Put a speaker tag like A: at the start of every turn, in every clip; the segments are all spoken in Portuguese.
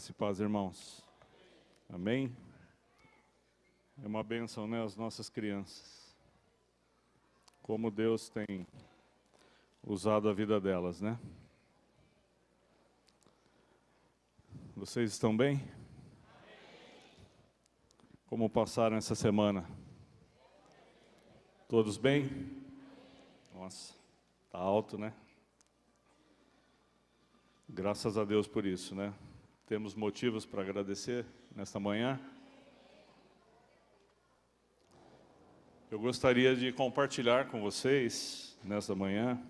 A: Graça e paz, irmãos. Amém? É uma bênção, né, as nossas crianças. Como Deus tem usado a vida delas, né? Vocês estão bem? Como passaram essa semana? Todos bem? Nossa, tá alto, né? Graças a Deus por isso, né? Temos motivos para agradecer nesta manhã. Eu gostaria de compartilhar com vocês, nesta manhã,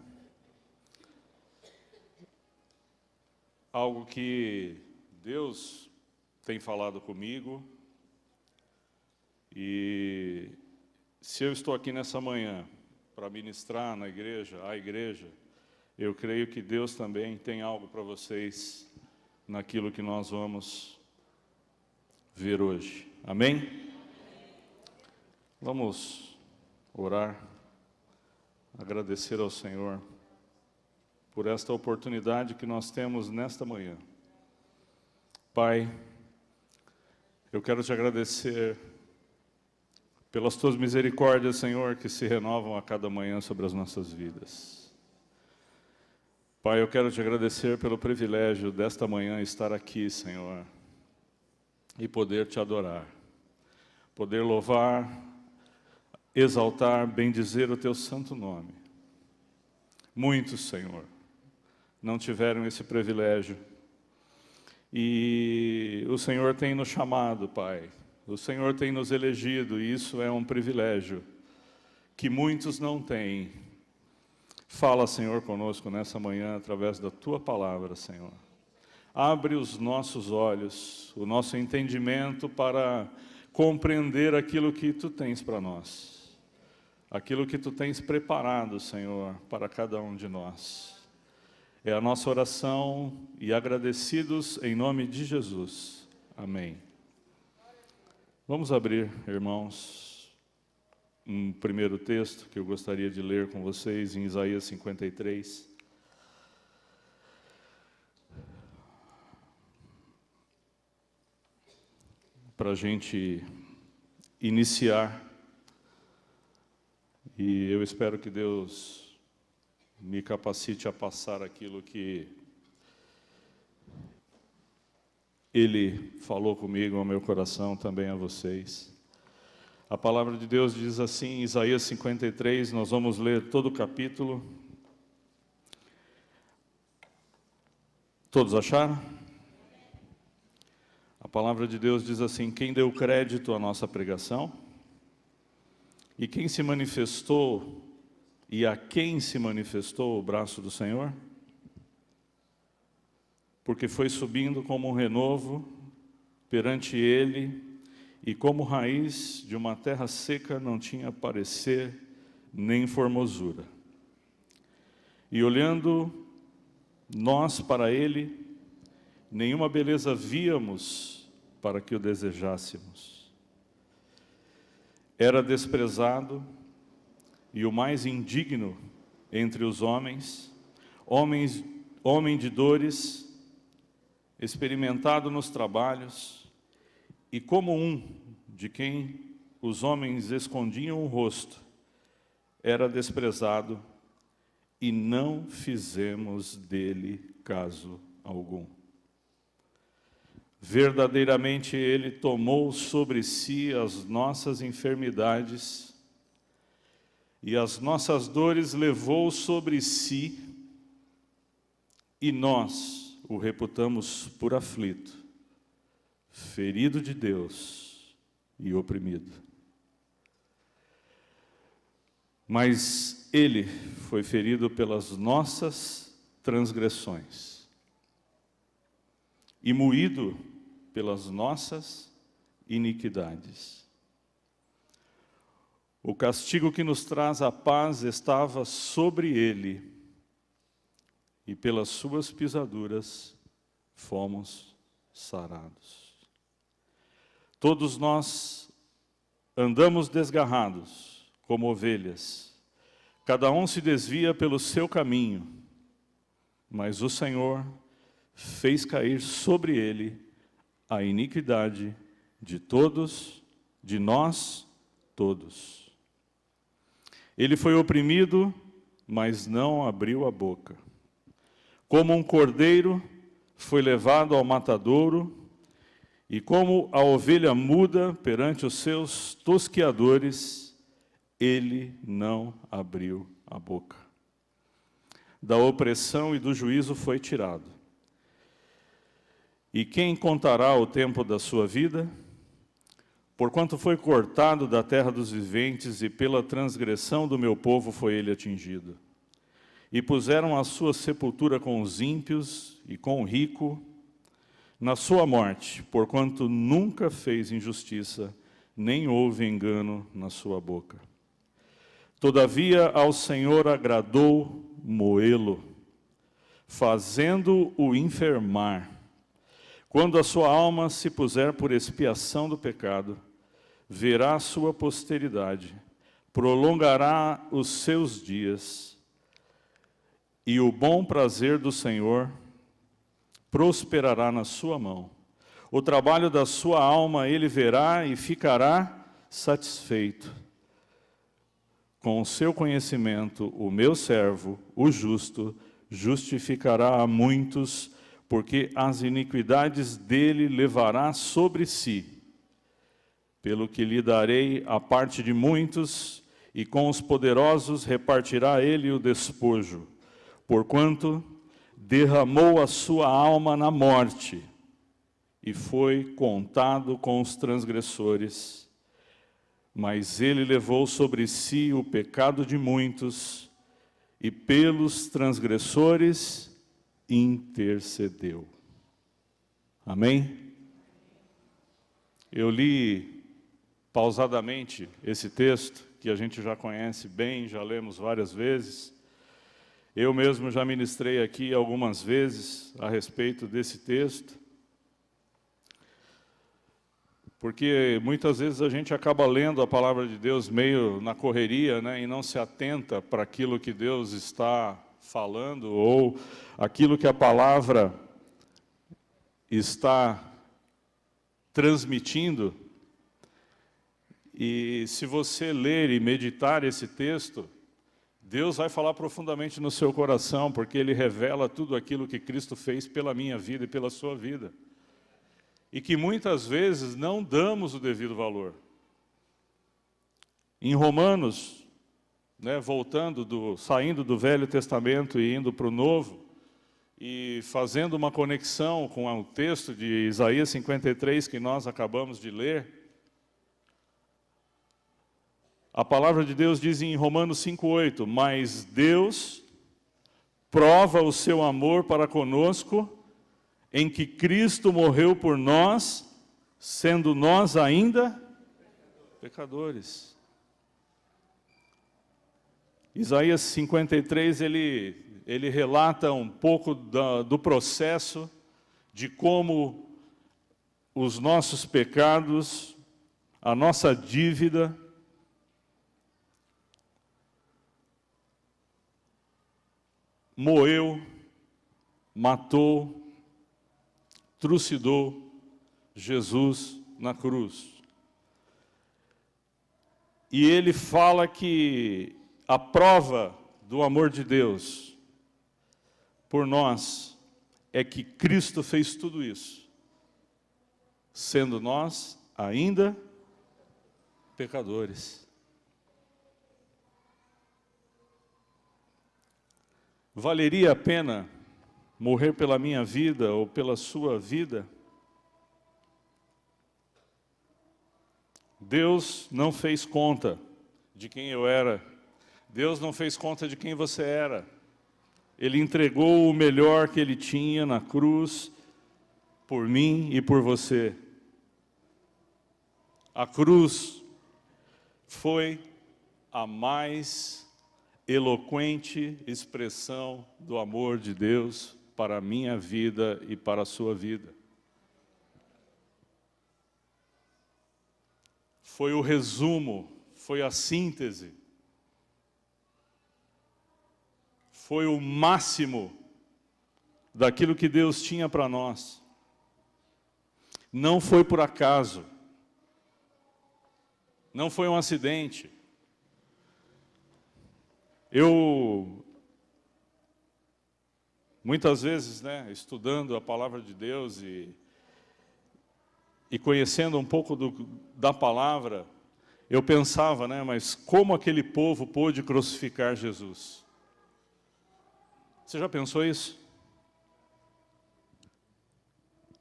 A: algo que Deus tem falado comigo. E se eu estou aqui nessa manhã para ministrar na igreja, à igreja, eu creio que Deus também tem algo para vocês naquilo que nós vamos ver hoje. Amém? Vamos orar, agradecer ao Senhor por esta oportunidade que nós temos nesta manhã. Pai, eu quero te agradecer pelas tuas misericórdias, Senhor, que se renovam a cada manhã sobre as nossas vidas. Pai, eu quero te agradecer pelo privilégio desta manhã estar aqui, Senhor, e poder te adorar, poder louvar, exaltar, bendizer o teu santo nome. Muitos, Senhor, não tiveram esse privilégio, e o Senhor tem nos chamado, Pai, o Senhor tem nos elegido, e isso é um privilégio que muitos não têm. Fala, Senhor, conosco nessa manhã, através da Tua palavra, Senhor. Abre os nossos olhos, o nosso entendimento para compreender aquilo que Tu tens para nós. Aquilo que Tu tens preparado, Senhor, para cada um de nós. É a nossa oração e agradecidos em nome de Jesus. Amém. Vamos abrir, irmãos, um primeiro texto que eu gostaria de ler com vocês, em Isaías 53. Para a gente iniciar, e eu espero que Deus me capacite a passar aquilo que Ele falou comigo ao meu coração, também a vocês. A palavra de Deus diz assim, em Isaías 53, nós vamos ler todo o capítulo. Todos acharam? A palavra de Deus diz assim: quem deu crédito à nossa pregação? E quem se manifestou, e a quem se manifestou o braço do Senhor? Porque foi subindo como um renovo perante Ele, e como raiz de uma terra seca não tinha parecer nem formosura. E olhando nós para Ele, nenhuma beleza víamos para que o desejássemos. Era desprezado e o mais indigno entre os homens, homem de dores, experimentado nos trabalhos, e como um de quem os homens escondiam o rosto, era desprezado, e não fizemos dele caso algum. Verdadeiramente Ele tomou sobre si as nossas enfermidades, e as nossas dores levou sobre si, e nós o reputamos por aflito, ferido de Deus e oprimido. Mas Ele foi ferido pelas nossas transgressões e moído pelas nossas iniquidades. O castigo que nos traz a paz estava sobre Ele, e pelas suas pisaduras fomos sarados. Todos nós andamos desgarrados, como ovelhas. Cada um se desvia pelo seu caminho, mas o Senhor fez cair sobre Ele a iniquidade de todos, de nós todos. Ele foi oprimido, mas não abriu a boca. Como um cordeiro foi levado ao matadouro, e como a ovelha muda perante os seus tosqueadores, ele não abriu a boca. Da opressão e do juízo foi tirado. E quem contará o tempo da sua vida? Porquanto foi cortado da terra dos viventes, e pela transgressão do meu povo foi ele atingido. E puseram a sua sepultura com os ímpios e com o rico, na sua morte, porquanto nunca fez injustiça, nem houve engano na sua boca. Todavia ao Senhor agradou moê-lo, fazendo-o enfermar. Quando a sua alma se puser por expiação do pecado, verá a sua posteridade, prolongará os seus dias, e o bom prazer do Senhor prosperará na sua mão. O trabalho da sua alma ele verá e ficará satisfeito. Com o seu conhecimento, o meu servo, o justo, justificará a muitos, porque as iniquidades dele levará sobre si. Pelo que lhe darei a parte de muitos, e com os poderosos repartirá ele o despojo, porquanto derramou a sua alma na morte, e foi contado com os transgressores. Mas ele levou sobre si o pecado de muitos, e pelos transgressores intercedeu. Amém? Eu li pausadamente esse texto, que a gente já conhece bem, já lemos várias vezes. Eu mesmo já ministrei aqui algumas vezes a respeito desse texto, porque muitas vezes a gente acaba lendo a palavra de Deus meio na correria, né, e não se atenta para aquilo que Deus está falando, ou aquilo que a palavra está transmitindo. E se você ler e meditar esse texto, Deus vai falar profundamente no seu coração, porque Ele revela tudo aquilo que Cristo fez pela minha vida e pela sua vida. E que muitas vezes não damos o devido valor. Em Romanos, né, saindo do Velho Testamento e indo para o Novo, e fazendo uma conexão com o texto de Isaías 53 que nós acabamos de ler, a palavra de Deus diz em Romanos 5,8, mas Deus prova o seu amor para conosco, em que Cristo morreu por nós, sendo nós ainda pecadores. Isaías 53, ele relata um pouco do processo, de como os nossos pecados, a nossa dívida, moeu, matou, trucidou Jesus na cruz. E ele fala que a prova do amor de Deus por nós é que Cristo fez tudo isso, sendo nós ainda pecadores. Valeria a pena morrer pela minha vida ou pela sua vida? Deus não fez conta de quem eu era. Deus não fez conta de quem você era. Ele entregou o melhor que Ele tinha na cruz, por mim e por você. A cruz foi a mais eloquente expressão do amor de Deus para a minha vida e para a sua vida. Foi o resumo, foi a síntese, foi o máximo daquilo que Deus tinha para nós. Não foi por acaso. Não foi um acidente. Eu, muitas vezes, estudando a palavra de Deus e conhecendo um pouco da palavra, eu pensava, mas como aquele povo pôde crucificar Jesus? Você já pensou isso?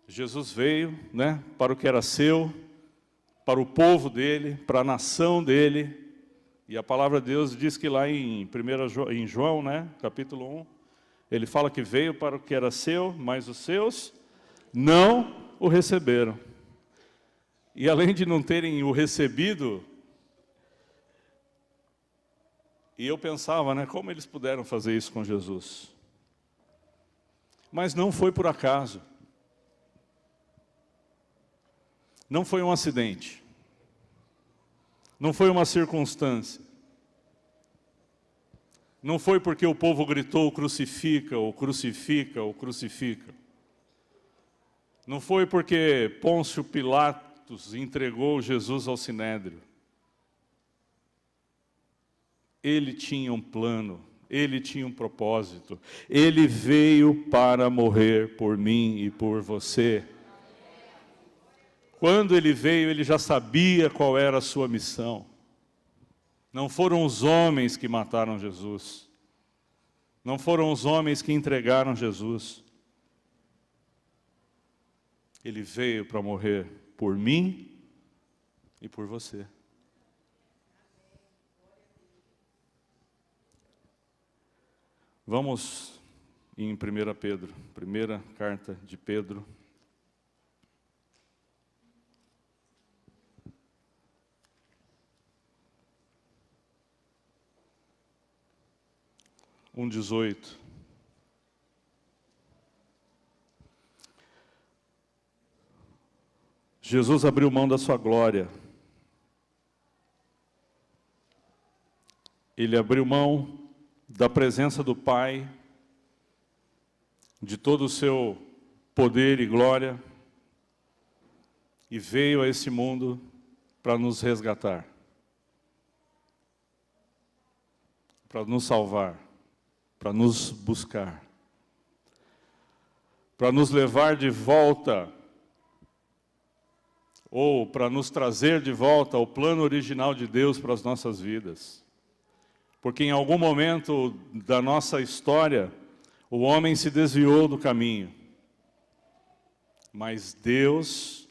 A: Jesus veio, para o que era seu, para o povo dele, para a nação dele, e a palavra de Deus diz que lá em João, capítulo 1, ele fala que veio para o que era seu, mas os seus não o receberam. E além de não terem o recebido, e eu pensava, como eles puderam fazer isso com Jesus? Mas não foi por acaso. Não foi um acidente. Não foi uma circunstância. Não foi porque o povo gritou crucifica, ou crucifica, ou crucifica. Não foi porque Pôncio Pilatos entregou Jesus ao Sinédrio. Ele tinha um plano, ele tinha um propósito. Ele veio para morrer por mim e por você. Quando ele veio, ele já sabia qual era a sua missão. Não foram os homens que mataram Jesus. Não foram os homens que entregaram Jesus. Ele veio para morrer por mim e por você. Vamos em 1 Pedro, primeira carta de Pedro. Um 18. Jesus abriu mão da sua glória. Ele abriu mão da presença do Pai, de todo o seu poder e glória, e veio a esse mundo para nos resgatar, para nos salvar, para nos buscar, para nos levar de volta, ou para nos trazer de volta ao plano original de Deus para as nossas vidas. Porque em algum momento da nossa história, o homem se desviou do caminho. Mas Deus,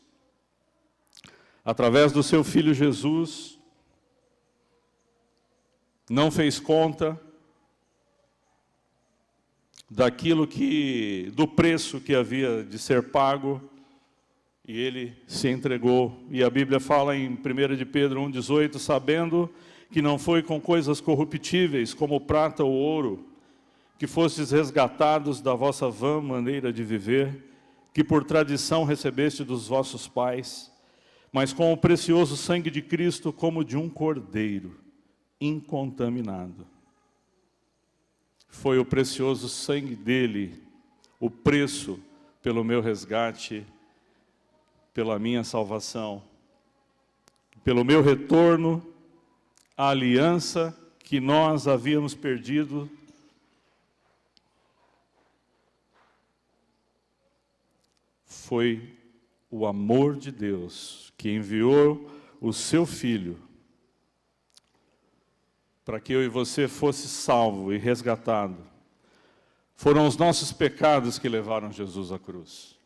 A: através do seu Filho Jesus, não fez conta do preço que havia de ser pago, e ele se entregou. E a Bíblia fala em 1 de Pedro 1,18, sabendo que não foi com coisas corruptíveis, como prata ou ouro, que fostes resgatados da vossa vã maneira de viver, que por tradição recebeste dos vossos pais, mas com o precioso sangue de Cristo, como de um cordeiro, incontaminado. Foi o precioso sangue dele, o preço pelo meu resgate, pela minha salvação, pelo meu retorno, a aliança que nós havíamos perdido. Foi o amor de Deus que enviou o seu Filho para que eu e você fosse salvo e resgatado. Foram os nossos pecados que levaram Jesus à cruz.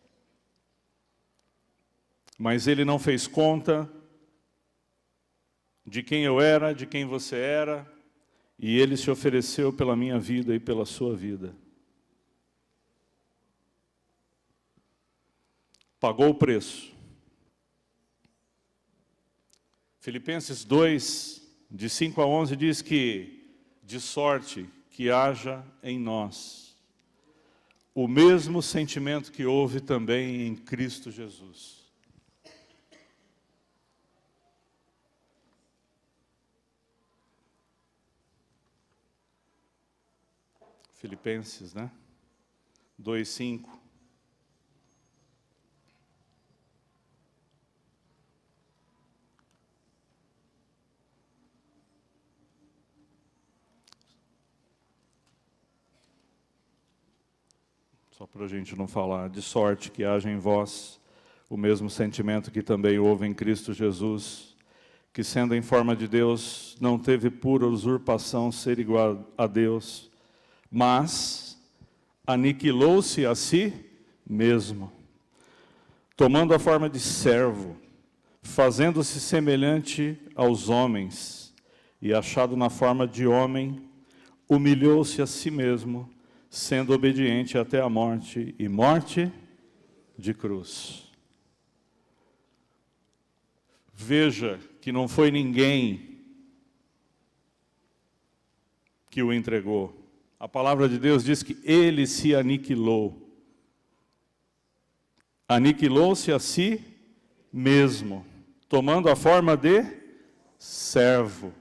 A: Mas ele não fez conta de quem eu era, de quem você era, e ele se ofereceu pela minha vida e pela sua vida. Pagou o preço. Filipenses 2, de 5 a 11, diz que, de sorte que haja em nós o mesmo sentimento que houve também em Cristo Jesus. Filipenses, 2:5. só para a gente não falar, de sorte que haja em vós o mesmo sentimento que também houve em Cristo Jesus, que sendo em forma de Deus, não teve por usurpação ser igual a Deus, mas aniquilou-se a si mesmo, tomando a forma de servo, fazendo-se semelhante aos homens, e achado na forma de homem, humilhou-se a si mesmo, sendo obediente até a morte, e morte de cruz. Veja que não foi ninguém que o entregou. A palavra de Deus diz que ele se aniquilou. Aniquilou-se a si mesmo, tomando a forma de servo,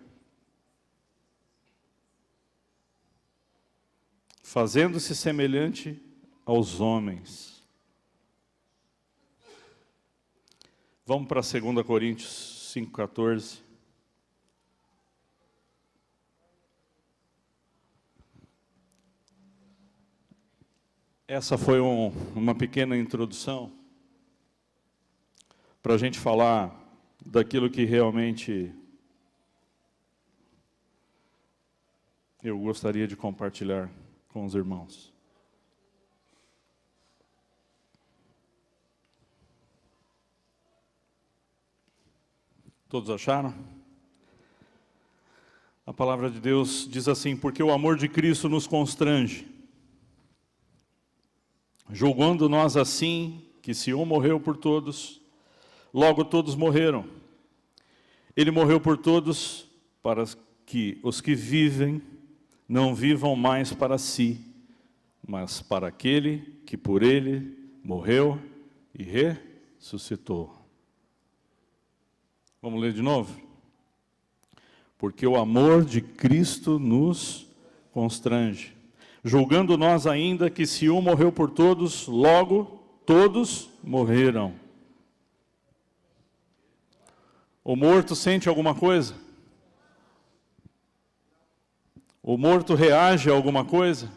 A: fazendo-se semelhante aos homens. Vamos para 2 Coríntios 5,14. Essa foi uma pequena introdução para a gente falar daquilo que realmente eu gostaria de compartilhar com os irmãos. Todos acharam? A palavra de Deus diz assim: porque o amor de Cristo nos constrange, julgando nós assim, que se um morreu por todos, logo todos morreram. Ele morreu por todos, para que os que vivem não vivam mais para si, mas para aquele que por ele morreu e ressuscitou. Vamos ler de novo? Porque o amor de Cristo nos constrange, julgando nós ainda que se um morreu por todos, logo todos morreram. O morto sente alguma coisa? O morto reage a alguma coisa?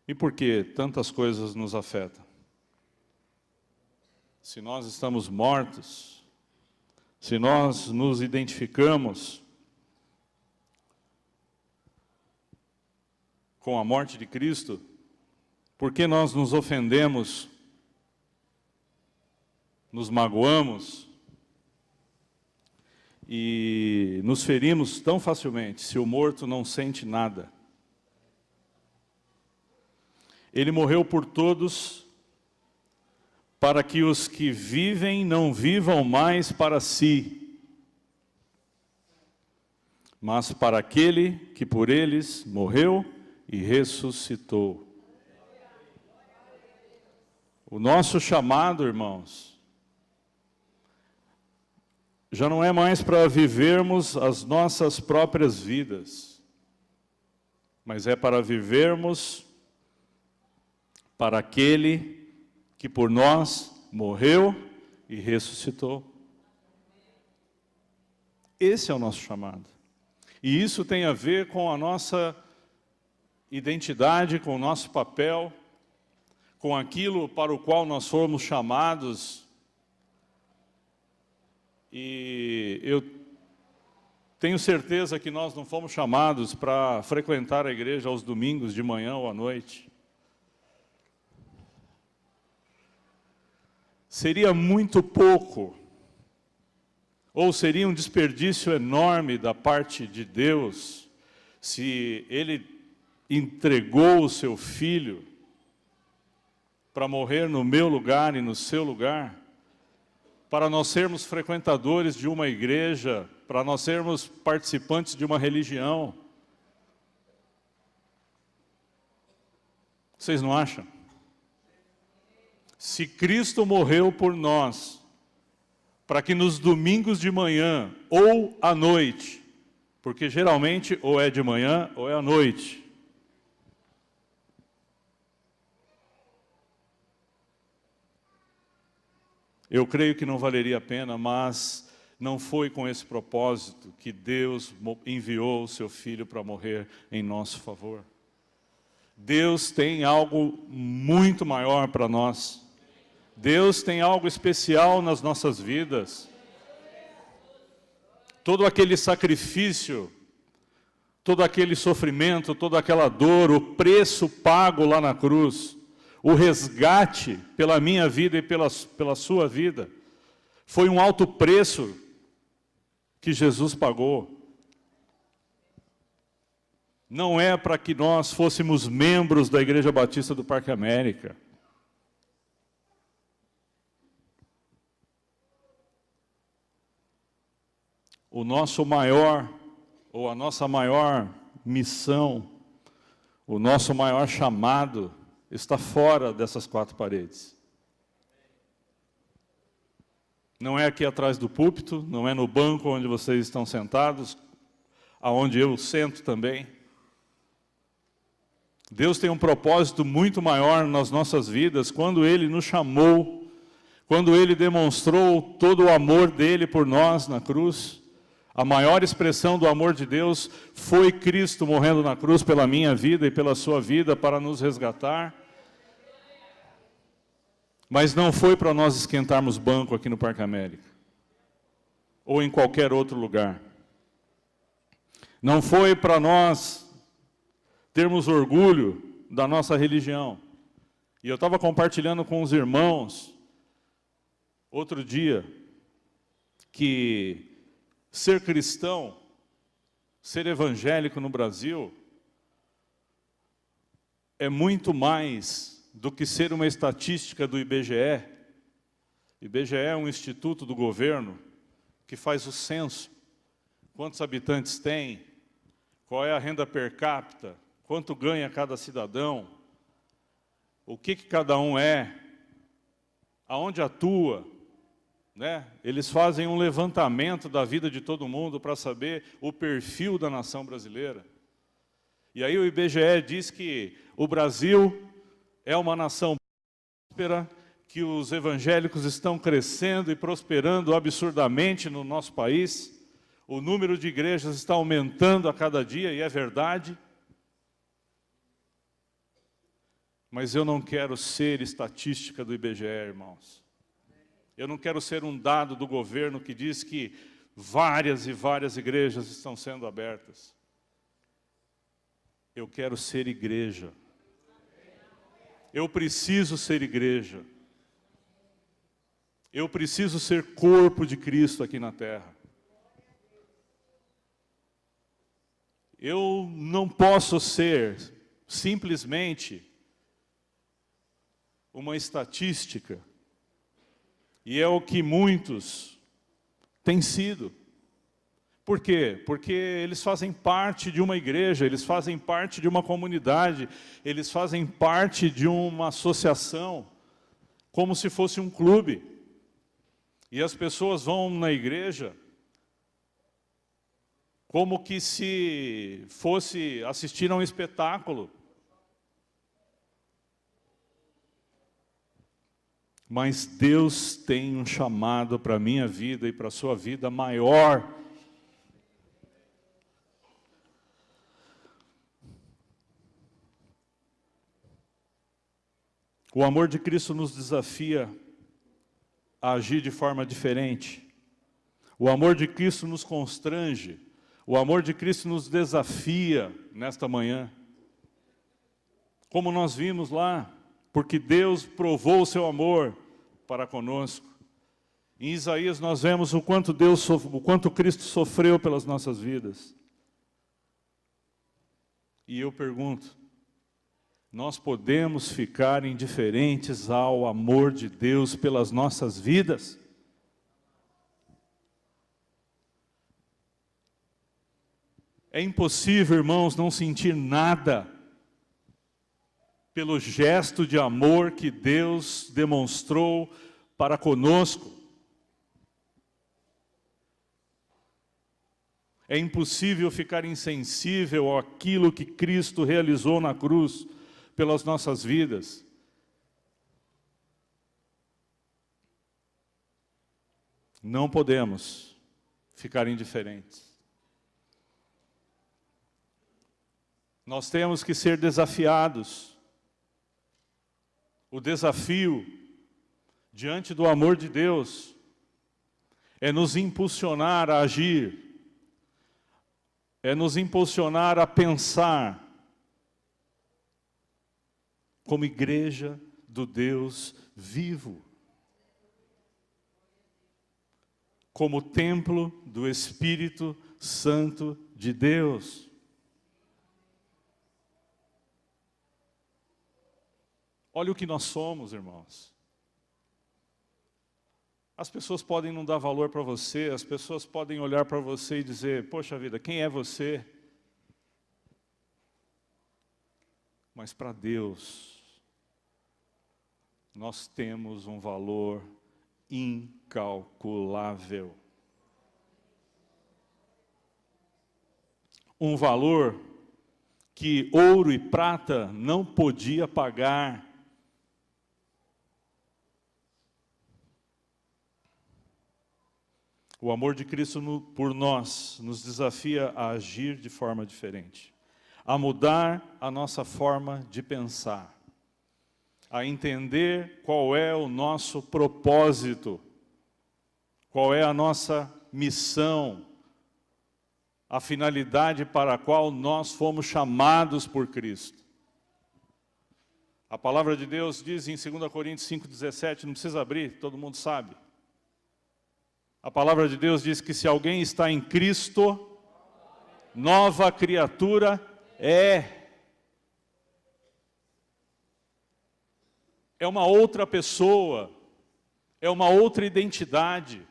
A: E por que tantas coisas nos afetam? Se nós estamos mortos, se nós nos identificamos com a morte de Cristo, por que nós nos ofendemos, nos magoamos e nos ferimos tão facilmente, se o morto não sente nada? Ele morreu por todos, para que os que vivem não vivam mais para si, mas para aquele que por eles morreu e ressuscitou. O nosso chamado, irmãos, já não é mais para vivermos as nossas próprias vidas, mas é para vivermos para aquele que por nós morreu e ressuscitou. Esse é o nosso chamado. E isso tem a ver com a nossa identidade, com o nosso papel, com aquilo para o qual nós fomos chamados. E eu tenho certeza que nós não fomos chamados para frequentar a igreja aos domingos, de manhã ou à noite. Seria muito pouco, ou seria um desperdício enorme da parte de Deus, se Ele entregou o seu Filho para morrer no meu lugar e no seu lugar, para nós sermos frequentadores de uma igreja, para nós sermos participantes de uma religião. Vocês não acham? Se Cristo morreu por nós, para que nos domingos de manhã ou à noite, porque geralmente ou é de manhã ou é à noite, eu creio que não valeria a pena, mas não foi com esse propósito que Deus enviou o seu Filho para morrer em nosso favor. Deus tem algo muito maior para nós. Deus tem algo especial nas nossas vidas. Todo aquele sacrifício, todo aquele sofrimento, toda aquela dor, o preço pago lá na cruz, o resgate pela minha vida e pela sua vida, foi um alto preço que Jesus pagou. Não é para que nós fôssemos membros da Igreja Batista do Parque América. O nosso maior, ou a nossa maior missão, o nosso maior chamado, está fora dessas quatro paredes. Não é aqui atrás do púlpito, não é no banco onde vocês estão sentados, aonde eu sento também. Deus tem um propósito muito maior nas nossas vidas, quando Ele nos chamou, quando Ele demonstrou todo o amor dEle por nós na cruz. A maior expressão do amor de Deus foi Cristo morrendo na cruz pela minha vida e pela sua vida para nos resgatar. Mas não foi para nós esquentarmos banco aqui no Parque América, ou em qualquer outro lugar. Não foi para nós termos orgulho da nossa religião. E eu estava compartilhando com os irmãos, outro dia, que ser cristão, ser evangélico no Brasil, é muito mais do que ser uma estatística do IBGE. IBGE é um instituto do governo que faz o censo. Quantos habitantes tem? Qual é a renda per capita? Quanto ganha cada cidadão? O que cada um é? Aonde atua? Né? Eles fazem um levantamento da vida de todo mundo para saber o perfil da nação brasileira. E aí o IBGE diz que o Brasil é uma nação próspera, que os evangélicos estão crescendo e prosperando absurdamente no nosso país. O número de igrejas está aumentando a cada dia, e é verdade. Mas eu não quero ser estatística do IBGE, irmãos. Eu não quero ser um dado do governo que diz que várias e várias igrejas estão sendo abertas. Eu quero ser igreja. Eu preciso ser igreja. Eu preciso ser corpo de Cristo aqui na terra. Eu não posso ser simplesmente uma estatística. E é o que muitos têm sido. Por quê? Porque eles fazem parte de uma igreja, eles fazem parte de uma comunidade, eles fazem parte de uma associação, como se fosse um clube. E as pessoas vão na igreja como que se fosse assistir a um espetáculo. Mas Deus tem um chamado para a minha vida e para a sua vida maior. O amor de Cristo nos desafia a agir de forma diferente. O amor de Cristo nos constrange. O amor de Cristo nos desafia nesta manhã. Como nós vimos lá, porque Deus provou o seu amor para conosco. Em Isaías nós vemos o quanto Cristo sofreu pelas nossas vidas. E eu pergunto, nós podemos ficar indiferentes ao amor de Deus pelas nossas vidas? É impossível, irmãos, não sentir nada pelo gesto de amor que Deus demonstrou para conosco. É impossível ficar insensível àquilo que Cristo realizou na cruz pelas nossas vidas. Não podemos ficar indiferentes. Nós temos que ser desafiados. O desafio, diante do amor de Deus, é nos impulsionar a agir, é nos impulsionar a pensar como igreja do Deus vivo, como templo do Espírito Santo de Deus. Olha o que nós somos, irmãos. As pessoas podem não dar valor para você, as pessoas podem olhar para você e dizer, poxa vida, quem é você? Mas para Deus, nós temos um valor incalculável. Um valor que ouro e prata não podia pagar. O amor de Cristo por nós nos desafia a agir de forma diferente, a mudar a nossa forma de pensar, a entender qual é o nosso propósito, qual é a nossa missão, a finalidade para a qual nós fomos chamados por Cristo. A palavra de Deus diz em 2 Coríntios 5,17, não precisa abrir, todo mundo sabe. A palavra de Deus diz que se alguém está em Cristo, nova criatura é. É uma outra pessoa, é uma outra identidade,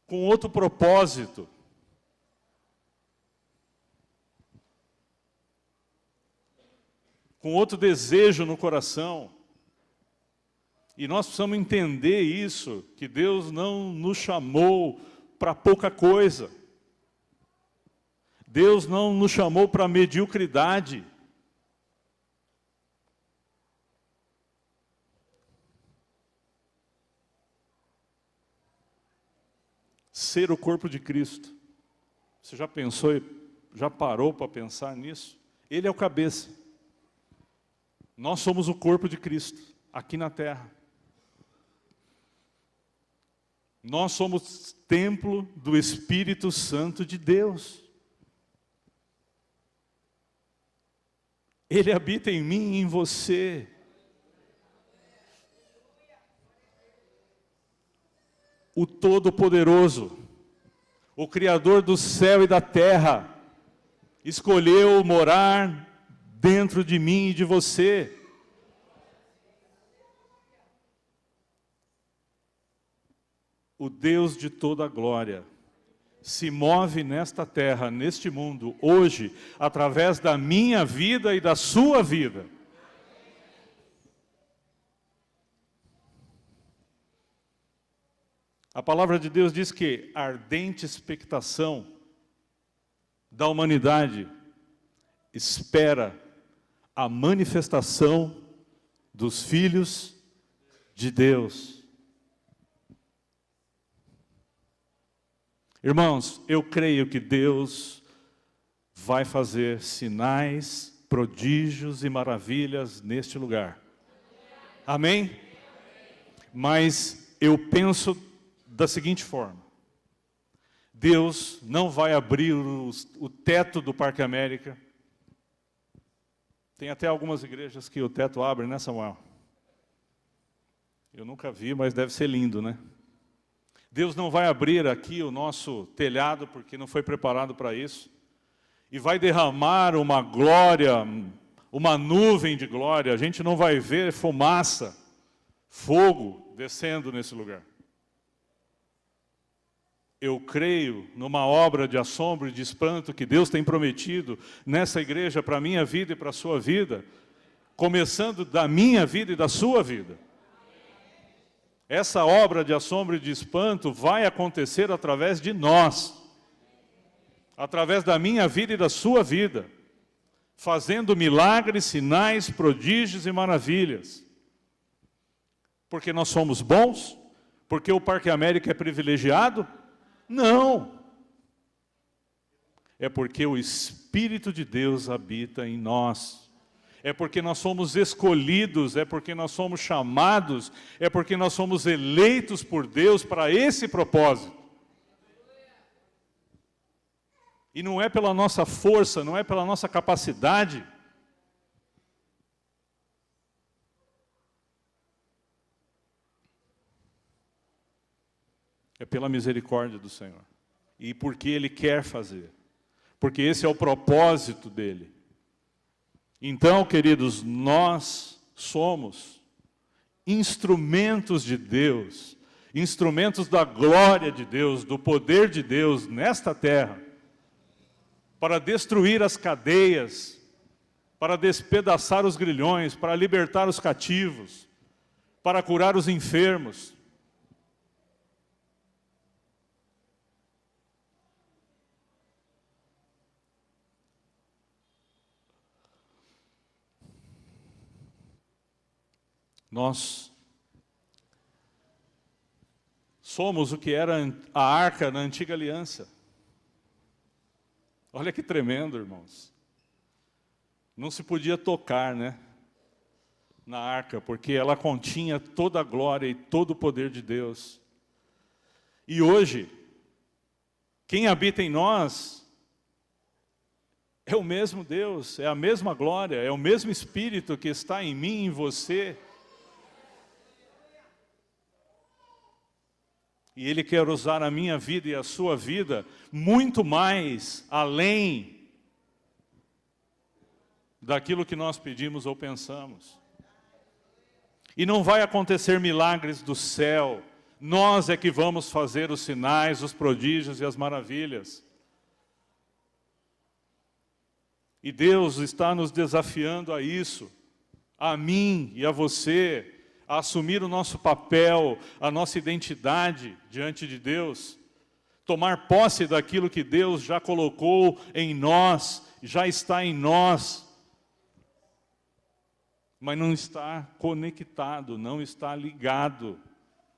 A: com outro propósito. Com outro desejo no coração. E nós precisamos entender isso, que Deus não nos chamou para pouca coisa. Deus não nos chamou para mediocridade. Ser o corpo de Cristo. Você já pensou, já parou para pensar nisso? Ele é o cabeça. Nós somos o corpo de Cristo, aqui na terra. Nós somos templo do Espírito Santo de Deus. Ele habita em mim e em você. O Todo-Poderoso, o Criador do céu e da terra, escolheu morar dentro de mim e de você. O Deus de toda a glória se move nesta terra, neste mundo, hoje, através da minha vida e da sua vida. A palavra de Deus diz que a ardente expectação da humanidade espera a manifestação dos filhos de Deus. Irmãos, eu creio que Deus vai fazer sinais, prodígios e maravilhas neste lugar. Amém? Mas eu penso da seguinte forma: Deus não vai abrir o teto do Parque América. Tem até algumas igrejas que o teto abre, né, Samuel? Eu nunca vi, mas deve ser lindo, né? Deus não vai abrir aqui o nosso telhado, porque não foi preparado para isso, e vai derramar uma glória, uma nuvem de glória. A gente não vai ver fumaça, fogo descendo nesse lugar. Eu creio numa obra de assombro e de espanto que Deus tem prometido nessa igreja para a minha vida e para a sua vida, começando da minha vida e da sua vida. Essa obra de assombro e de espanto vai acontecer através de nós, através da minha vida e da sua vida, fazendo milagres, sinais, prodígios e maravilhas. Porque nós somos bons, Porque o Parque América é privilegiado? Não. É porque o Espírito de Deus habita em nós. É porque nós somos escolhidos, é porque nós somos chamados, é porque nós somos eleitos por Deus para esse propósito. E não é pela nossa força, não é pela nossa capacidade. É pela misericórdia do Senhor. E porque Ele quer fazer. Porque esse é o propósito dEle. Então, queridos, nós somos instrumentos de Deus, instrumentos da glória de Deus, do poder de Deus nesta terra, para destruir as cadeias, para despedaçar os grilhões, para libertar os cativos, para curar os enfermos. Nós somos o que era a arca na antiga aliança. Olha que tremendo, irmãos. Não se podia tocar, né, na arca, porque ela continha toda a glória e todo o poder de Deus. E hoje, quem habita em nós é o mesmo Deus, é a mesma glória, é o mesmo Espírito que está em mim e em você. E Ele quer usar a minha vida e a sua vida muito mais além daquilo que nós pedimos ou pensamos. E não vai acontecer milagres do céu. Nós é que vamos fazer os sinais, os prodígios e as maravilhas. E Deus está nos desafiando a isso, a mim e a você, a assumir o nosso papel, a nossa identidade diante de Deus, tomar posse daquilo que Deus já colocou em nós, já está em nós, mas não está conectado, não está ligado.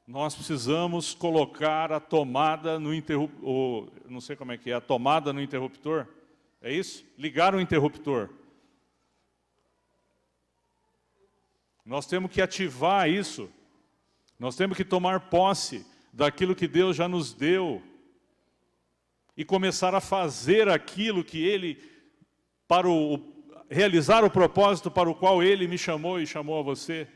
A: Nós precisamos colocar a tomada no interruptor, não sei como é que é, a tomada no interruptor, é isso? Ligar o interruptor. Nós temos que ativar isso. Nós temos que tomar posse daquilo que Deus já nos deu e começar a fazer aquilo que Ele, realizar o propósito para o qual Ele me chamou e chamou a você.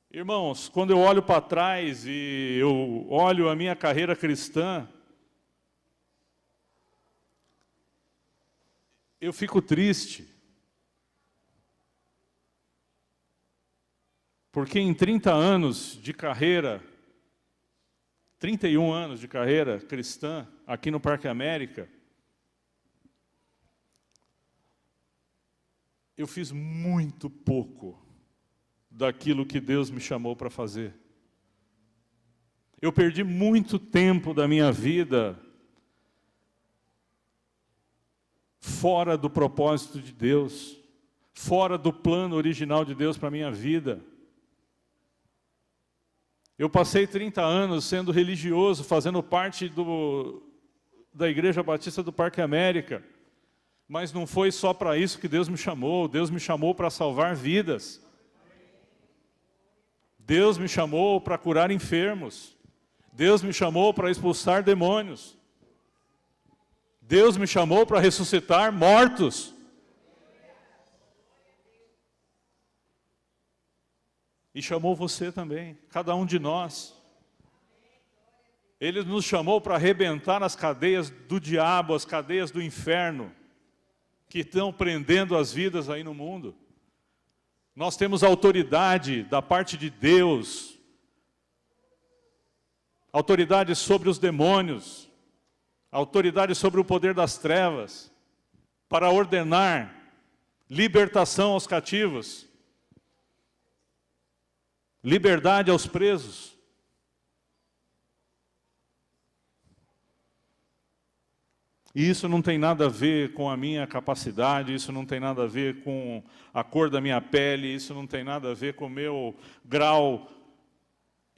A: Irmãos, quando eu olho para trás e eu olho a minha carreira cristã, eu fico triste. Porque em 30 anos de carreira, 31 anos de carreira cristã, aqui no Parque América, eu fiz muito pouco daquilo que Deus me chamou para fazer. Eu perdi muito tempo da minha vida fora do propósito de Deus, fora do plano original de Deus para a minha vida. Eu passei 30 anos sendo religioso, fazendo parte da Igreja Batista do Parque América. Mas não foi só para isso que Deus me chamou para salvar vidas. Deus me chamou para curar enfermos. Deus me chamou para expulsar demônios. Deus me chamou para ressuscitar mortos. E chamou você também, cada um de nós. Ele nos chamou para arrebentar as cadeias do diabo, as cadeias do inferno, que estão prendendo as vidas aí no mundo. Nós temos autoridade da parte de Deus, autoridade sobre os demônios, autoridade sobre o poder das trevas, para ordenar libertação aos cativos, liberdade aos presos. E isso não tem nada a ver com a minha capacidade, isso não tem nada a ver com a cor da minha pele, isso não tem nada a ver com o meu grau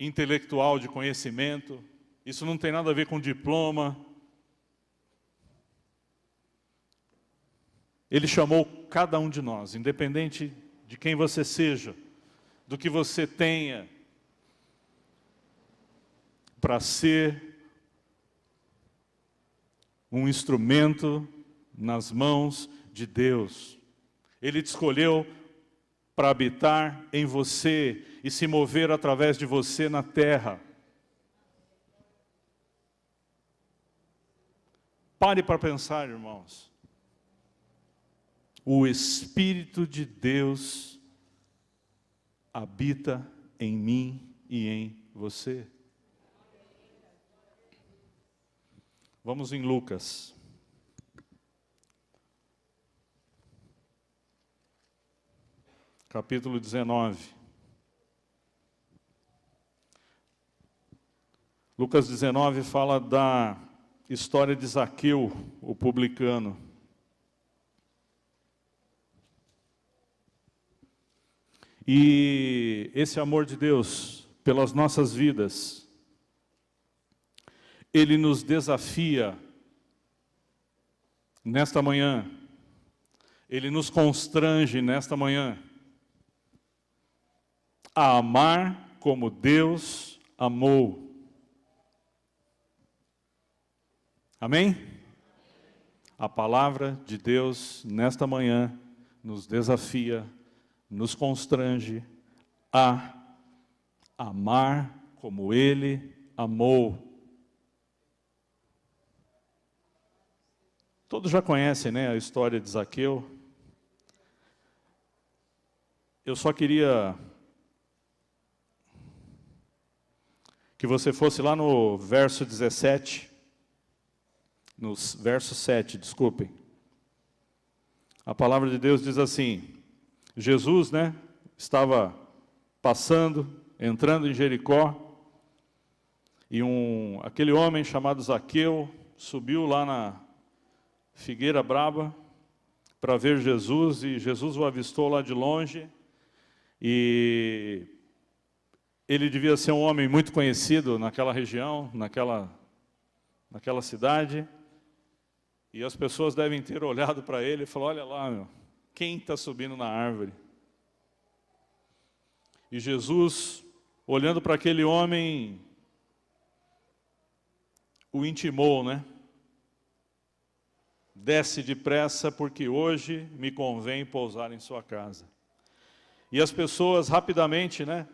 A: intelectual de conhecimento, isso não tem nada a ver com diploma. Ele chamou cada um de nós, independente de quem você seja, do que você tenha, para ser um instrumento nas mãos de Deus. Ele te escolheu para habitar em você e se mover através de você na terra. Pare para pensar, irmãos. O Espírito de Deus habita em mim e em você. Vamos em Lucas. Capítulo 19. Lucas 19 fala da história de Zaqueu, o publicano. E esse amor de Deus pelas nossas vidas, Ele nos desafia nesta manhã, Ele nos constrange nesta manhã a amar como Deus amou. Amém? A palavra de Deus nesta manhã nos desafia, nos constrange a amar como Ele amou. Todos já conhecem, né, a história de Zaqueu. Eu só queria que você fosse lá no verso 17, no verso 7, desculpem. A palavra de Deus diz assim: Jesus, né, estava passando, entrando em Jericó, e aquele homem chamado Zaqueu subiu lá na figueira braba para ver Jesus, e Jesus o avistou lá de longe, e ele devia ser um homem muito conhecido naquela região, naquela cidade, e as pessoas devem ter olhado para ele e falado: olha lá, meu, quem está subindo na árvore? E Jesus, olhando para aquele homem, o intimou, né? Desce depressa, porque hoje me convém pousar em sua casa. E as pessoas rapidamente, né,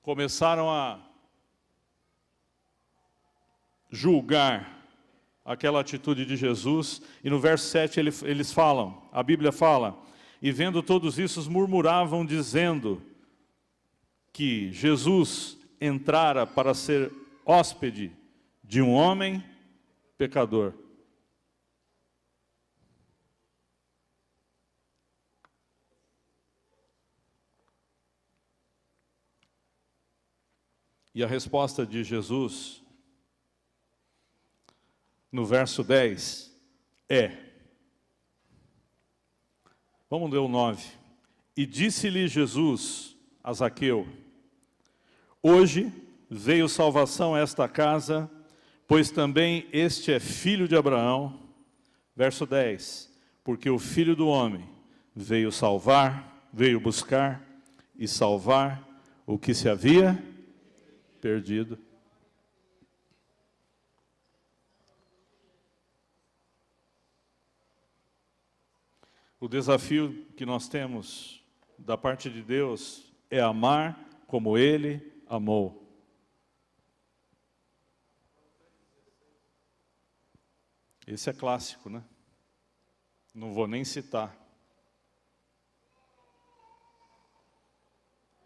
A: começaram a julgar aquela atitude de Jesus. E no verso 7 eles falam, a Bíblia fala: e vendo todos isso, murmuravam, dizendo que Jesus entrara para ser hóspede de um homem pecador. E a resposta de Jesus, no verso 10, vamos ler o 9. E disse-lhe Jesus a Zaqueu: hoje veio salvação a esta casa, pois também este é filho de Abraão. Verso 10, porque o Filho do Homem veio buscar e salvar o que se havia perdido. O desafio que nós temos da parte de Deus é amar como Ele amou. Esse é clássico, né? Não vou nem citar.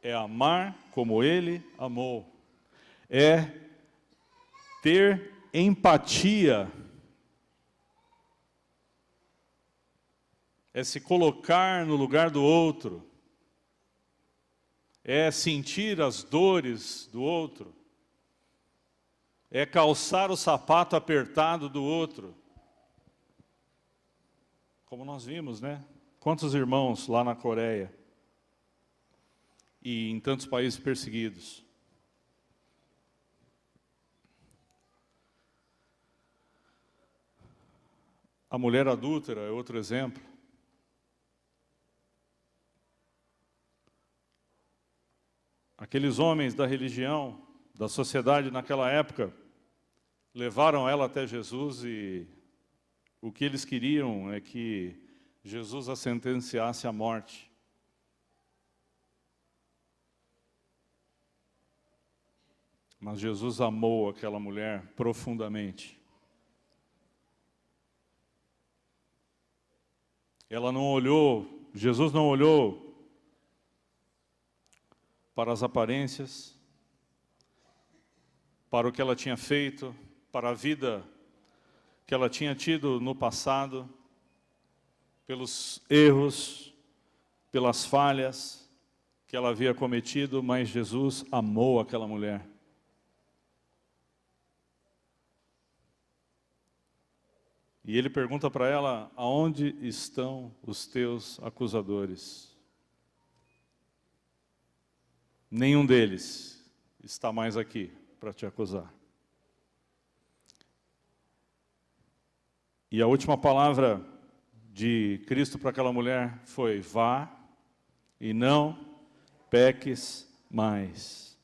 A: É amar como Ele amou. É ter empatia. É se colocar no lugar do outro. É sentir as dores do outro. É calçar o sapato apertado do outro. Como nós vimos, né? Quantos irmãos lá na Coreia e em tantos países perseguidos. A mulher adúltera é outro exemplo. Aqueles homens da religião, da sociedade naquela época, levaram ela até Jesus e o que eles queriam é que Jesus a sentenciasse à morte. Mas Jesus amou aquela mulher profundamente. Ela não olhou, Jesus não olhou para as aparências, para o que ela tinha feito, para a vida que ela tinha tido no passado, pelos erros, pelas falhas que ela havia cometido, mas Jesus amou aquela mulher. E ele pergunta para ela, aonde estão os teus acusadores? Nenhum deles está mais aqui para te acusar. E a última palavra de Cristo para aquela mulher foi, vá e não peques mais.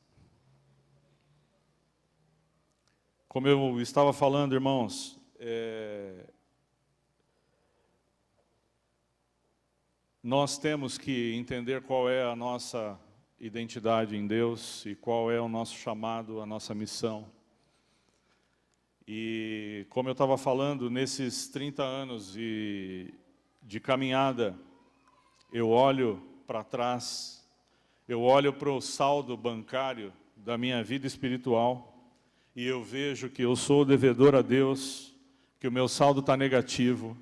A: Como eu estava falando, irmãos, nós temos que entender qual é a nossa identidade em Deus e qual é o nosso chamado, a nossa missão. E como eu estava falando, nesses 30 anos de caminhada, eu olho para trás, eu olho para o saldo bancário da minha vida espiritual e eu vejo que eu sou devedor a Deus, que o meu saldo está negativo,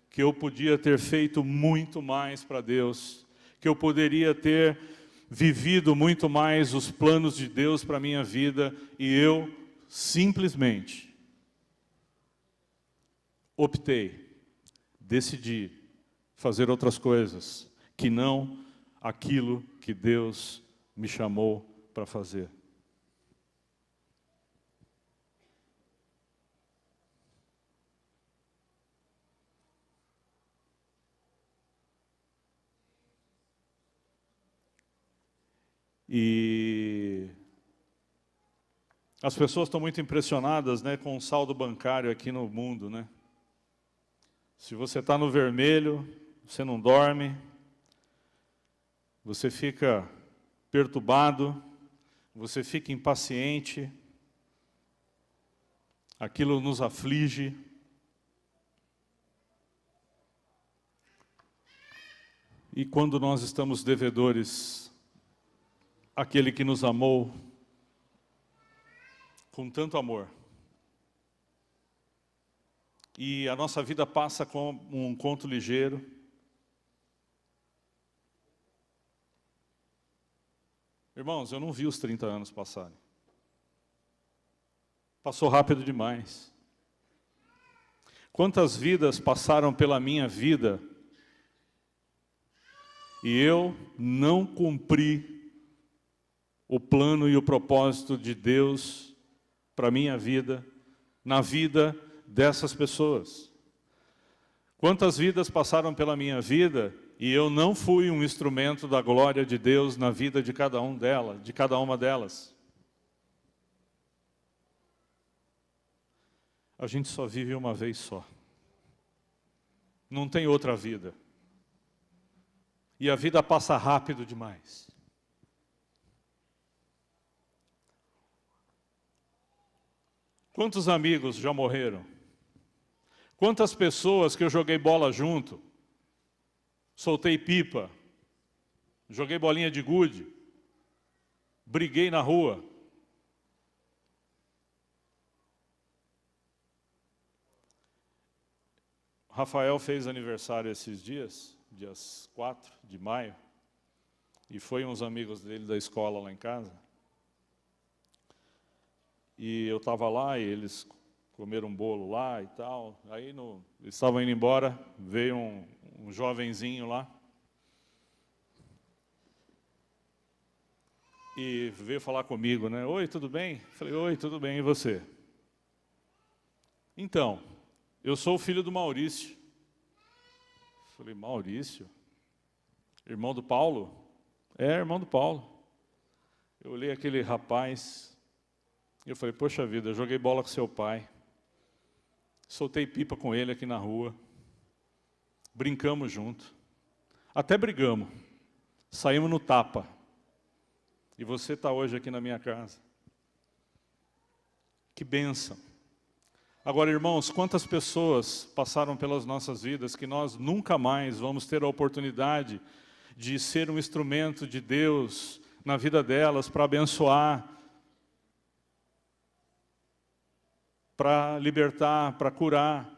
A: que eu podia ter feito muito mais para Deus, que eu poderia ter vivido muito mais os planos de Deus para a minha vida, e eu simplesmente optei, decidi fazer outras coisas, que não aquilo que Deus me chamou para fazer. E as pessoas estão muito impressionadas, né, com o saldo bancário aqui no mundo, né? Se você está no vermelho, você não dorme, você fica perturbado, você fica impaciente, aquilo nos aflige. E quando nós estamos devedores àquele que nos amou com tanto amor, e a nossa vida passa como um conto ligeiro, irmãos, eu não vi os 30 anos passarem. Passou rápido demais. Quantas vidas passaram pela minha vida e eu não cumpri o plano e o propósito de Deus para a minha vida, na vida dessas pessoas. Quantas vidas passaram pela minha vida e eu não fui um instrumento da glória de Deus na vida de cada uma delas. A gente só vive uma vez só. Não tem outra vida. E a vida passa rápido demais. Quantos amigos já morreram? Quantas pessoas que eu joguei bola junto, soltei pipa, joguei bolinha de gude, briguei na rua. Rafael fez aniversário esses dias 4 de maio, e foi uns amigos dele da escola lá em casa. E eu estava lá e eles comeram um bolo lá e tal. Aí eles estavam indo embora, veio um jovenzinho lá. e veio falar comigo, né? Oi, tudo bem? Falei, oi, tudo bem, e você? Então, eu sou o filho do Maurício. Falei, Maurício? Irmão do Paulo? É, irmão do Paulo. Eu olhei aquele rapaz, e eu falei, poxa vida, eu joguei bola com seu pai. Soltei pipa com ele aqui na rua. Brincamos junto. Até brigamos. Saímos no tapa. E você está hoje aqui na minha casa. Que bênção. Agora, irmãos, quantas pessoas passaram pelas nossas vidas que nós nunca mais vamos ter a oportunidade de ser um instrumento de Deus na vida delas, para abençoar, para libertar, para curar.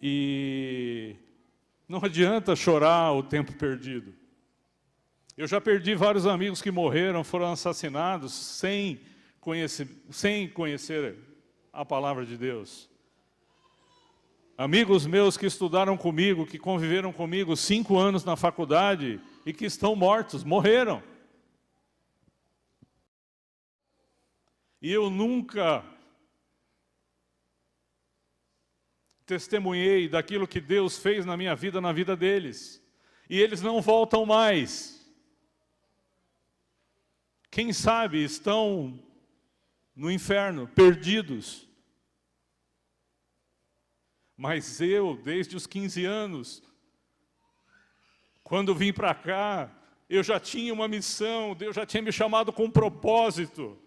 A: E não adianta chorar o tempo perdido. Eu já perdi vários amigos que morreram, foram assassinados sem conhecer a palavra de Deus. Amigos meus que estudaram comigo, que conviveram comigo 5 anos na faculdade e que estão mortos, morreram. E eu nunca testemunhei daquilo que Deus fez na minha vida, na vida deles. E eles não voltam mais. Quem sabe estão no inferno, perdidos. Mas eu, desde os 15 anos, quando vim para cá, eu já tinha uma missão, Deus já tinha me chamado com um propósito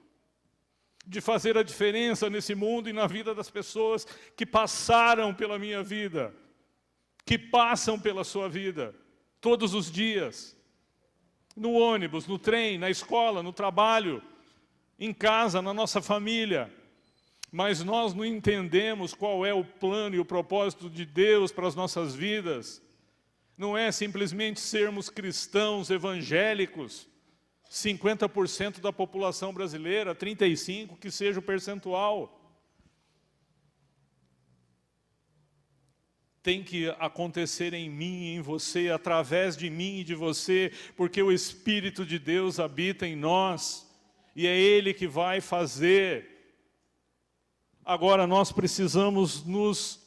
A: de fazer a diferença nesse mundo e na vida das pessoas que passaram pela minha vida, que passam pela sua vida, todos os dias, no ônibus, no trem, na escola, no trabalho, em casa, na nossa família. Mas nós não entendemos qual é o plano e o propósito de Deus para as nossas vidas. Não é simplesmente sermos cristãos evangélicos, 50% da população brasileira, 35%, que seja o percentual. Tem que acontecer em mim e em você, através de mim e de você, porque o Espírito de Deus habita em nós, e é Ele que vai fazer. Agora nós precisamos nos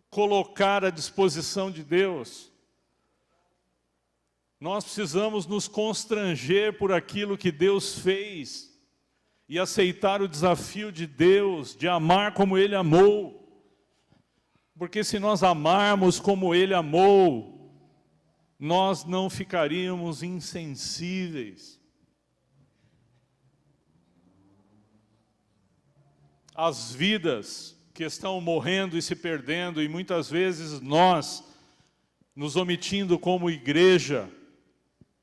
A: colocar à disposição de Deus. Nós precisamos nos constranger por aquilo que Deus fez e aceitar o desafio de Deus, de amar como Ele amou. Porque se nós amarmos como Ele amou, nós não ficaríamos insensíveis. As vidas que estão morrendo e se perdendo, e muitas vezes nós nos omitindo como igreja,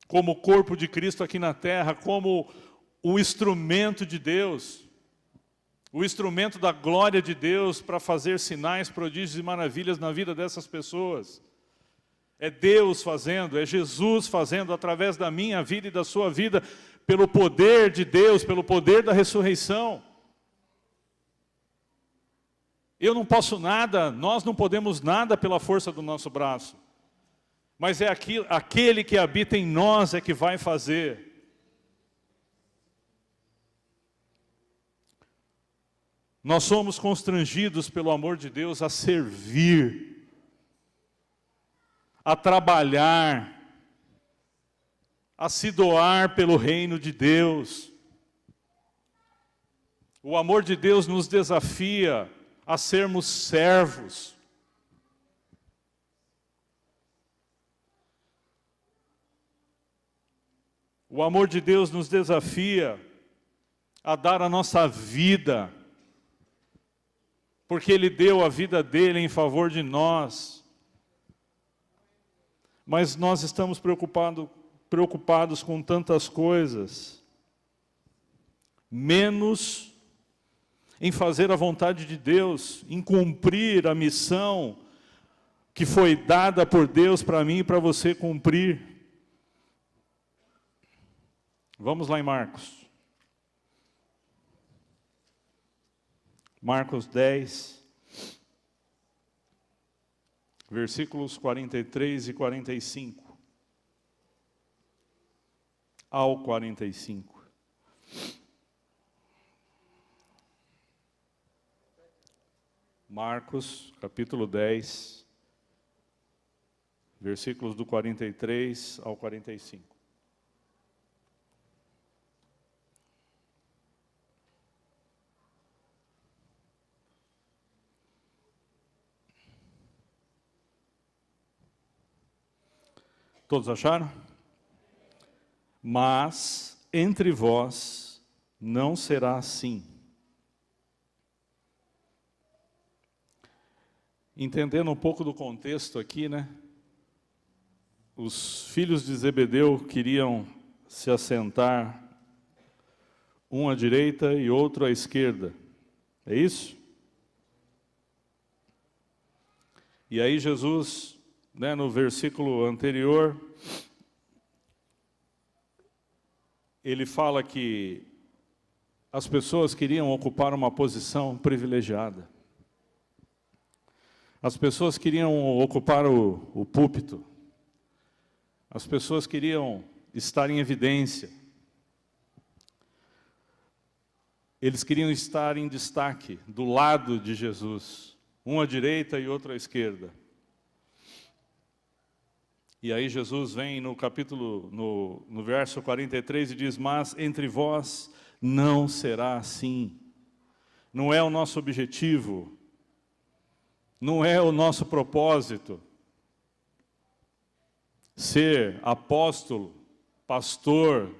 A: como corpo de Cristo aqui na terra, como o instrumento de Deus, o instrumento da glória de Deus para fazer sinais, prodígios e maravilhas na vida dessas pessoas. É Deus fazendo, é Jesus fazendo através da minha vida e da sua vida, pelo poder de Deus, pelo poder da ressurreição. Eu não posso nada, nós não podemos nada pela força do nosso braço. Mas é aquele que habita em nós é que vai fazer. Nós somos constrangidos pelo amor de Deus a servir, a trabalhar, a se doar pelo reino de Deus. O amor de Deus nos desafia a sermos servos. O amor de Deus nos desafia a dar a nossa vida, porque Ele deu a vida dEle em favor de nós. Mas nós estamos preocupados com tantas coisas, menos em fazer a vontade de Deus, em cumprir a missão que foi dada por Deus para mim e para você cumprir. Vamos lá em Marcos. Marcos 10, versículos 43 e 45. ao 45. Marcos, capítulo 10, versículos do 43 ao 45. Todos acharam? Mas entre vós não será assim. Entendendo um pouco do contexto aqui, né? Os filhos de Zebedeu queriam se assentar, um à direita e outro à esquerda. É isso? E aí Jesus, né, no versículo anterior, ele fala que as pessoas queriam ocupar uma posição privilegiada. As pessoas queriam ocupar o púlpito. As pessoas queriam estar em evidência. Eles queriam estar em destaque, do lado de Jesus. Um à direita e outro à esquerda. E aí Jesus vem no capítulo, no verso 43 e diz: mas entre vós não será assim. Não é o nosso objetivo, não é o nosso propósito ser apóstolo, pastor,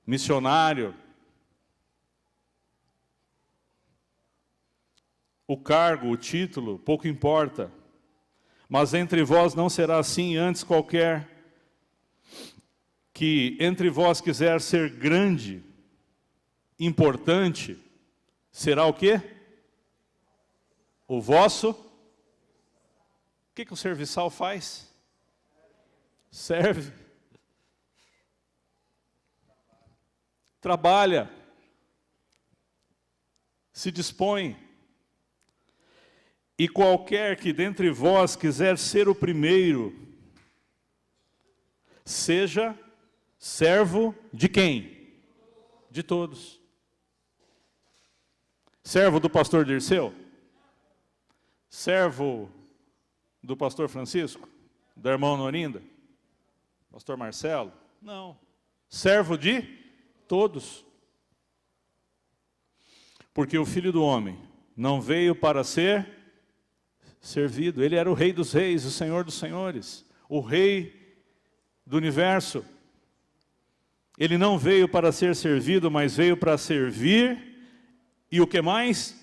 A: missionário. O cargo, o título, pouco importa. Mas entre vós não será assim, antes qualquer que entre vós quiser ser grande, importante, será o quê? O vosso? O que o serviçal faz? Serve. Trabalha. Se dispõe. E qualquer que dentre vós quiser ser o primeiro, seja servo de quem? De todos. Servo do pastor Dirceu? Servo do pastor Francisco? Da irmã Norinda? Pastor Marcelo? Não. Servo de todos. Porque o Filho do Homem não veio para ser servido. Ele era o Rei dos Reis, o Senhor dos Senhores, o Rei do Universo. Ele não veio para ser servido, mas veio para servir, e o que mais?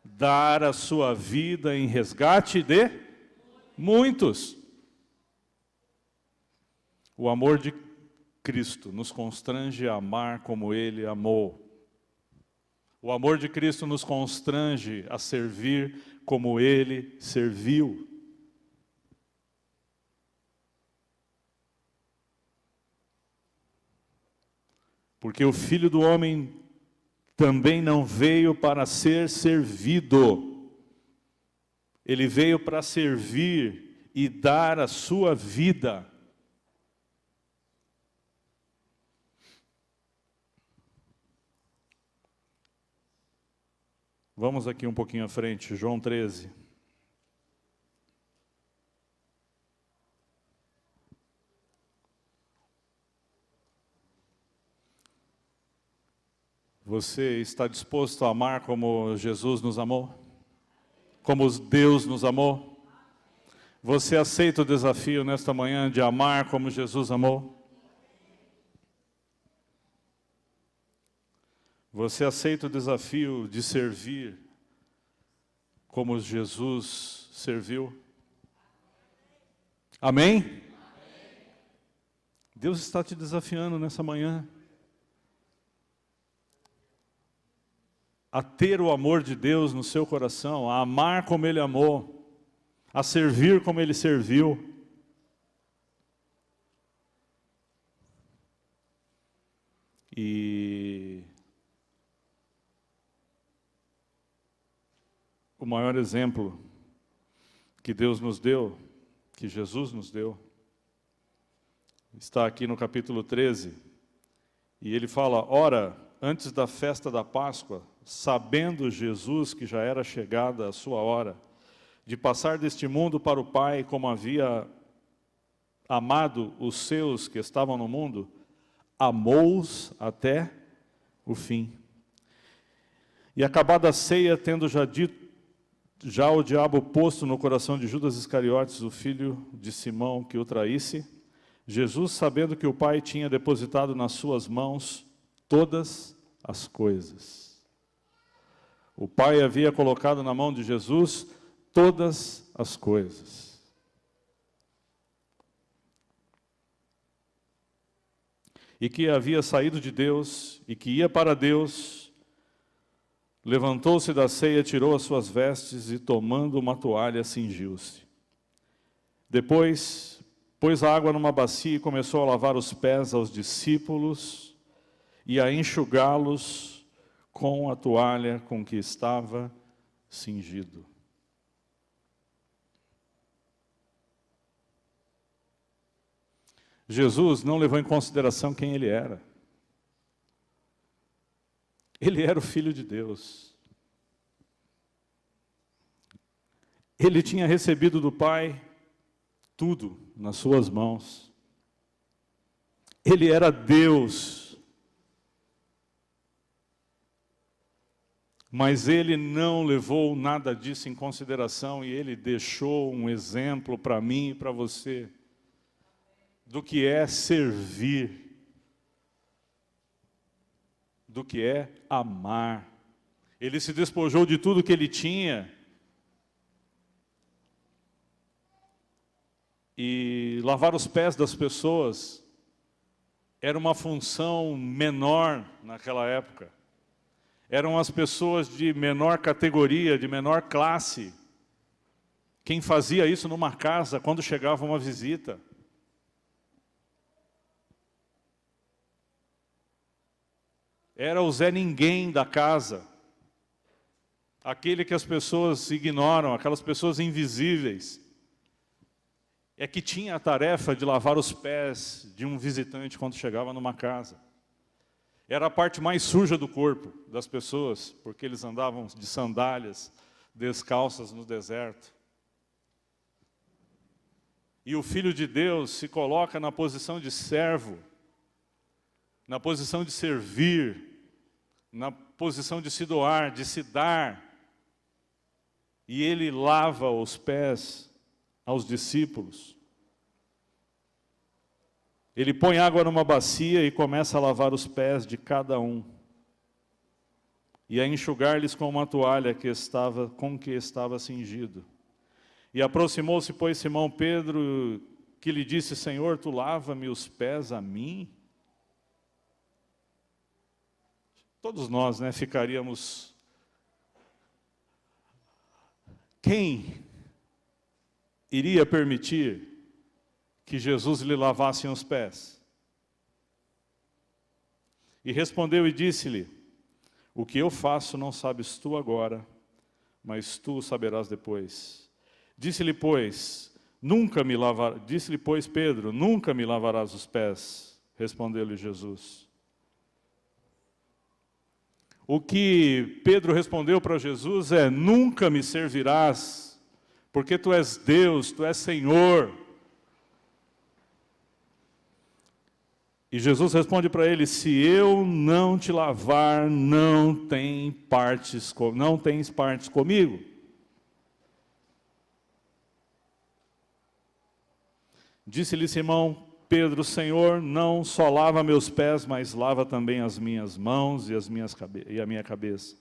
A: Dar a sua vida em resgate de muitos. O amor de Cristo nos constrange a amar como Ele amou. O amor de Cristo nos constrange a servir como Ele serviu. Porque o Filho do Homem também não veio para ser servido. Ele veio para servir e dar a sua vida. Vamos aqui um pouquinho à frente, João 13. Você está disposto a amar como Jesus nos amou? Como Deus nos amou? Você aceita o desafio nesta manhã de amar como Jesus amou? Você aceita o desafio de servir como Jesus serviu? Amém? Amém? Deus está te desafiando nessa manhã a ter o amor de Deus no seu coração, a amar como Ele amou, a servir como Ele serviu. E o maior exemplo que Deus nos deu, que Jesus nos deu, está aqui no capítulo 13, e ele fala: ora, antes da festa da Páscoa, sabendo Jesus que já era chegada a sua hora de passar deste mundo para o Pai, como havia amado os seus que estavam no mundo, amou-os até o fim. E acabada a ceia, tendo já o diabo posto no coração de Judas Iscariotes, o filho de Simão, que o traísse, Jesus, sabendo que o Pai tinha depositado nas suas mãos todas as coisas. O Pai havia colocado na mão de Jesus todas as coisas. E que havia saído de Deus e que ia para Deus, levantou-se da ceia, tirou as suas vestes e, tomando uma toalha, cingiu-se. Depois, pôs a água numa bacia e começou a lavar os pés aos discípulos e a enxugá-los com a toalha com que estava cingido. Jesus não levou em consideração quem ele era. Ele era o Filho de Deus. Ele tinha recebido do Pai tudo nas suas mãos. Ele era Deus. Mas ele não levou nada disso em consideração e ele deixou um exemplo para mim e para você do que é servir, do que é amar. Ele se despojou de tudo que ele tinha e lavar os pés das pessoas era uma função menor naquela época. Eram as pessoas de menor categoria, de menor classe. Quem fazia isso numa casa quando chegava uma visita. Era o Zé Ninguém da casa. Aquele que as pessoas ignoram, aquelas pessoas invisíveis. É que tinha a tarefa de lavar os pés de um visitante quando chegava numa casa. Era a parte mais suja do corpo das pessoas, porque eles andavam de sandálias, descalças no deserto. E o Filho de Deus se coloca na posição de servo, na posição de servir, na posição de se doar, de se dar. E ele lava os pés aos discípulos. Ele põe água numa bacia e começa a lavar os pés de cada um. E a enxugar-lhes com uma toalha com que estava cingido. E aproximou-se, pois, Simão Pedro, que lhe disse: Senhor, tu lava-me os pés a mim? Todos nós, ficaríamos... Quem iria permitir que Jesus lhe lavasse os pés? E respondeu e disse-lhe: o que eu faço não sabes tu agora, mas tu o saberás depois. Disse-lhe, pois, Pedro: nunca me lavarás os pés. Respondeu-lhe Jesus. O que Pedro respondeu para Jesus é: nunca me servirás, porque tu és Deus, tu és Senhor. E Jesus responde para ele: se eu não te lavar, não tens partes comigo. Disse-lhe Simão Pedro: Senhor, não só lava meus pés, mas lava também as minhas mãos e a minha cabeça.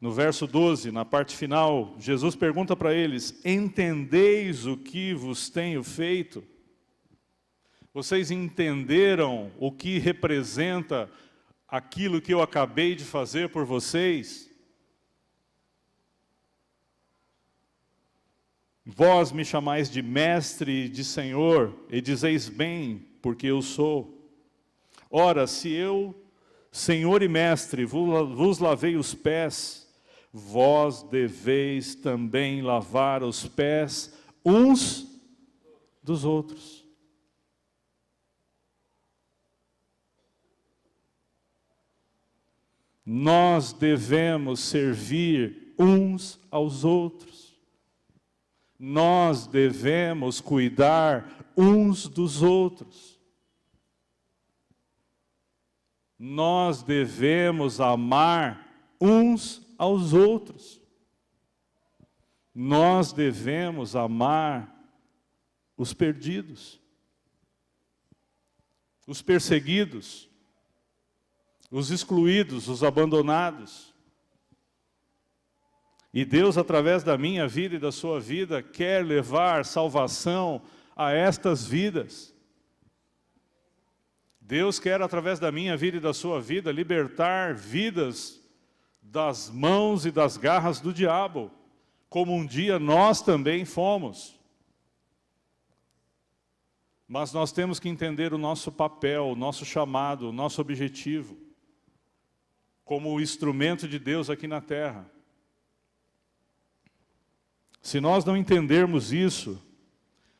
A: No verso 12, na parte final, Jesus pergunta para eles: entendeis o que vos tenho feito? Vocês entenderam o que representa aquilo que eu acabei de fazer por vocês? Vós me chamais de mestre e de Senhor, e dizeis bem, porque eu sou. Ora, se eu, Senhor e mestre, vos lavei os pés, vós deveis também lavar os pés uns dos outros. Nós devemos servir uns aos outros. Nós devemos cuidar uns dos outros. Nós devemos amar uns aos outros. Nós devemos amar os perdidos, os perseguidos, os excluídos, os abandonados. E Deus, através da minha vida e da sua vida, quer levar salvação a estas vidas. Deus quer, através da minha vida e da sua vida, libertar vidas das mãos e das garras do diabo, como um dia nós também fomos. Mas nós temos que entender o nosso papel, o nosso chamado, o nosso objetivo, como instrumento de Deus aqui na terra. Se nós não entendermos isso,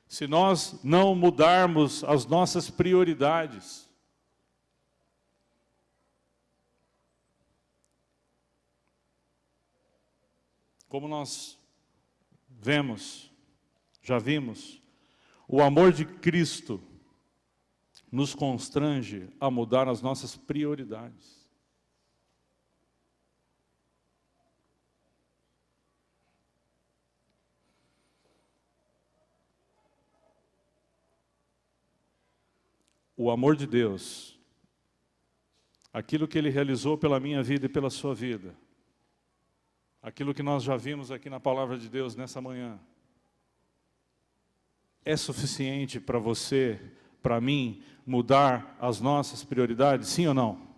A: se nós não mudarmos as nossas prioridades, como nós já vimos, o amor de Cristo nos constrange a mudar as nossas prioridades. O amor de Deus, aquilo que Ele realizou pela minha vida e pela sua vida, aquilo que nós já vimos aqui na Palavra de Deus nessa manhã, é suficiente para você, para mim, mudar as nossas prioridades, sim ou não?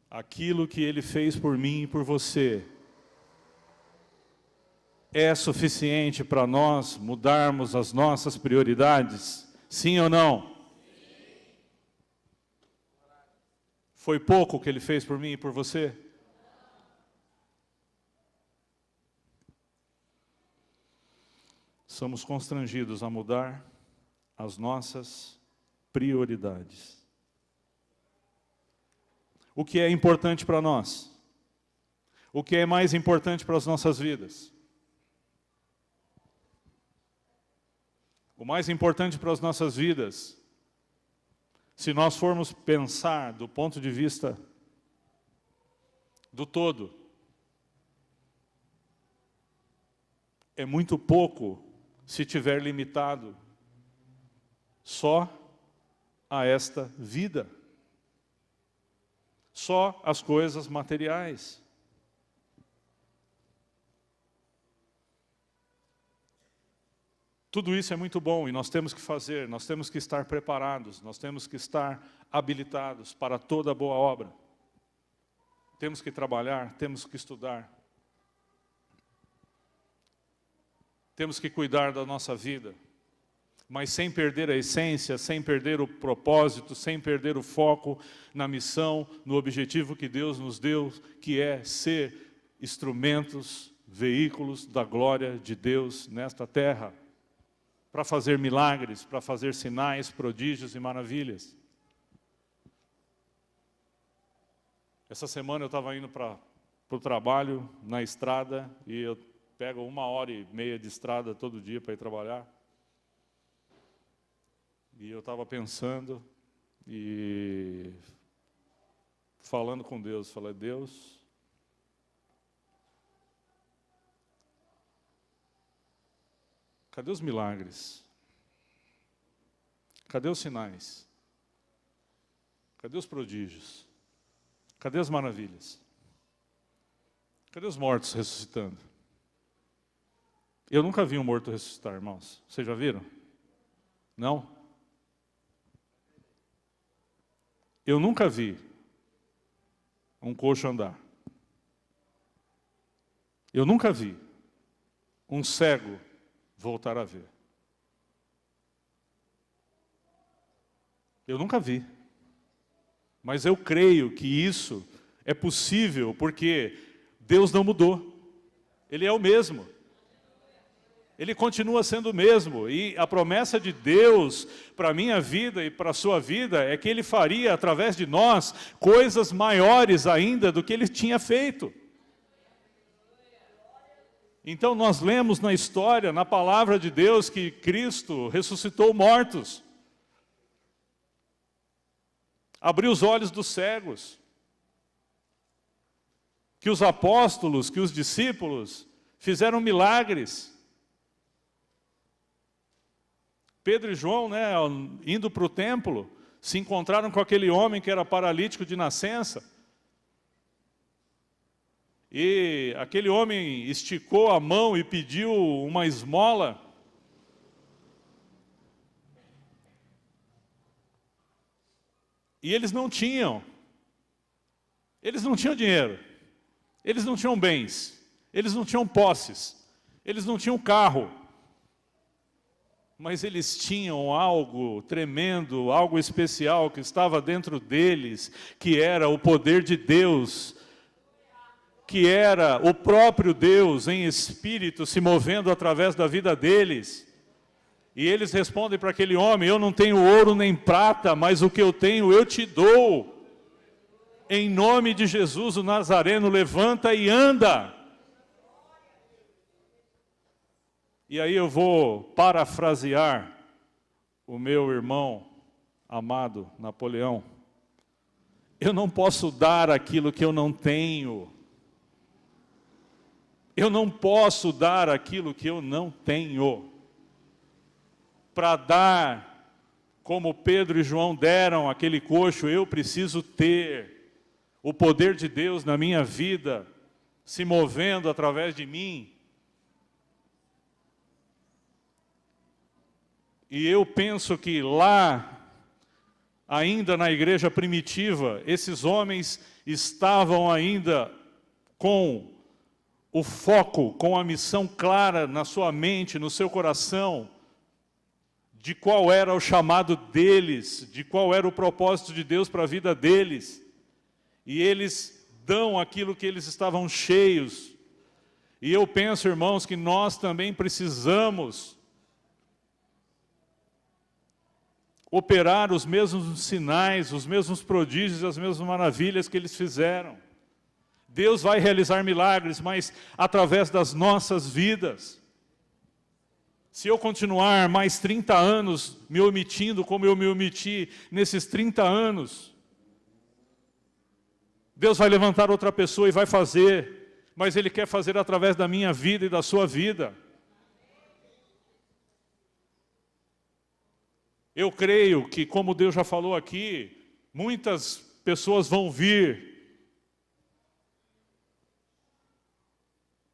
A: Aquilo que Ele fez por mim e por você, é suficiente para nós mudarmos as nossas prioridades, sim ou não? Foi pouco o que Ele fez por mim e por você? Somos constrangidos a mudar as nossas prioridades. O que é importante para nós? O que é mais importante para as nossas vidas? O mais importante para as nossas vidas, se nós formos pensar do ponto de vista do todo, é muito pouco se tiver limitado só a esta vida, só as coisas materiais. Tudo isso é muito bom e nós temos que fazer, nós temos que estar preparados, nós temos que estar habilitados para toda boa obra. Temos que trabalhar, temos que estudar. Temos que cuidar da nossa vida, mas sem perder a essência, sem perder o propósito, sem perder o foco na missão, no objetivo que Deus nos deu, que é ser instrumentos, veículos da glória de Deus nesta terra, para fazer milagres, para fazer sinais, prodígios e maravilhas. Essa semana eu estava indo para o trabalho, na estrada, e eu pego 1h30 de estrada todo dia para ir trabalhar. E eu estava pensando e falando com Deus. Falei, Deus, cadê os milagres? Cadê os sinais? Cadê os prodígios? Cadê as maravilhas? Cadê os mortos ressuscitando? Eu nunca vi um morto ressuscitar, irmãos. Vocês já viram? Não? Eu nunca vi um coxo andar. Eu nunca vi um cego voltar a ver. Eu nunca vi. Mas eu creio que isso é possível porque Deus não mudou. Ele é o mesmo. Ele continua sendo o mesmo. E a promessa de Deus para a minha vida e para a sua vida é que Ele faria através de nós coisas maiores ainda do que Ele tinha feito. Então nós lemos na história, na palavra de Deus, que Cristo ressuscitou mortos. Abriu os olhos dos cegos. Que os apóstolos, que os discípulos fizeram milagres. Pedro e João, indo para o templo, se encontraram com aquele homem que era paralítico de nascença. E aquele homem esticou a mão e pediu uma esmola. E eles não tinham dinheiro, eles não tinham bens, eles não tinham posses, eles não tinham carro. Mas eles tinham algo tremendo, algo especial que estava dentro deles, que era o poder de Deus, que era o próprio Deus em espírito se movendo através da vida deles. E eles respondem para aquele homem: eu não tenho ouro nem prata, mas o que eu tenho eu te dou. Em nome de Jesus o Nazareno, levanta e anda. E aí eu vou parafrasear o meu irmão amado Napoleão. Eu não posso dar aquilo que eu não tenho. Eu não posso dar aquilo que eu não tenho. Para dar, como Pedro e João deram aquele coxo, eu preciso ter o poder de Deus na minha vida, se movendo através de mim. E eu penso que lá, ainda na igreja primitiva, esses homens estavam ainda com o foco, com a missão clara na sua mente, no seu coração, de qual era o chamado deles, de qual era o propósito de Deus para a vida deles. E eles dão aquilo que eles estavam cheios. E eu penso, irmãos, que nós também precisamos operar os mesmos sinais, os mesmos prodígios, as mesmas maravilhas que eles fizeram. Deus vai realizar milagres, mas através das nossas vidas. Se eu continuar mais 30 anos me omitindo como eu me omiti nesses 30 anos, Deus vai levantar outra pessoa e vai fazer, mas Ele quer fazer através da minha vida e da sua vida. Eu creio que, como Deus já falou aqui, muitas pessoas vão vir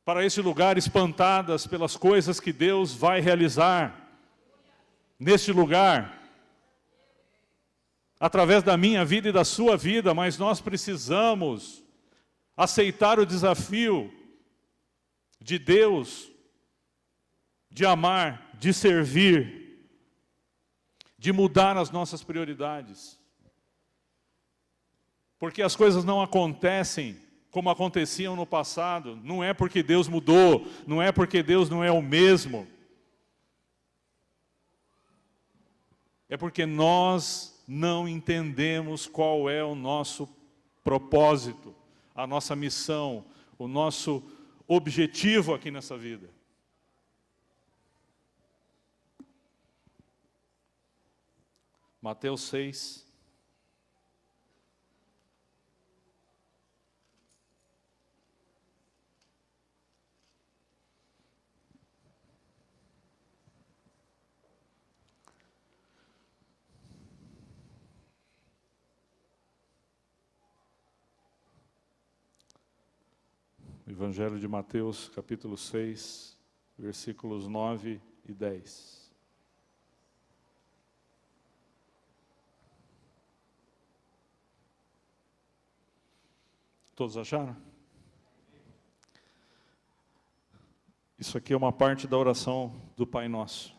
A: para esse lugar espantadas pelas coisas que Deus vai realizar neste lugar, através da minha vida e da sua vida, mas nós precisamos aceitar o desafio de Deus, de amar, de servir, de mudar as nossas prioridades. Porque as coisas não acontecem como aconteciam no passado, não é porque Deus mudou, não é porque Deus não é o mesmo. É porque nós não entendemos qual é o nosso propósito, a nossa missão, o nosso objetivo aqui nessa vida. Mateus 6. Evangelho de Mateus, capítulo 6, versículos 9 e 10. Todos acharam? Isso aqui é uma parte da oração do Pai Nosso.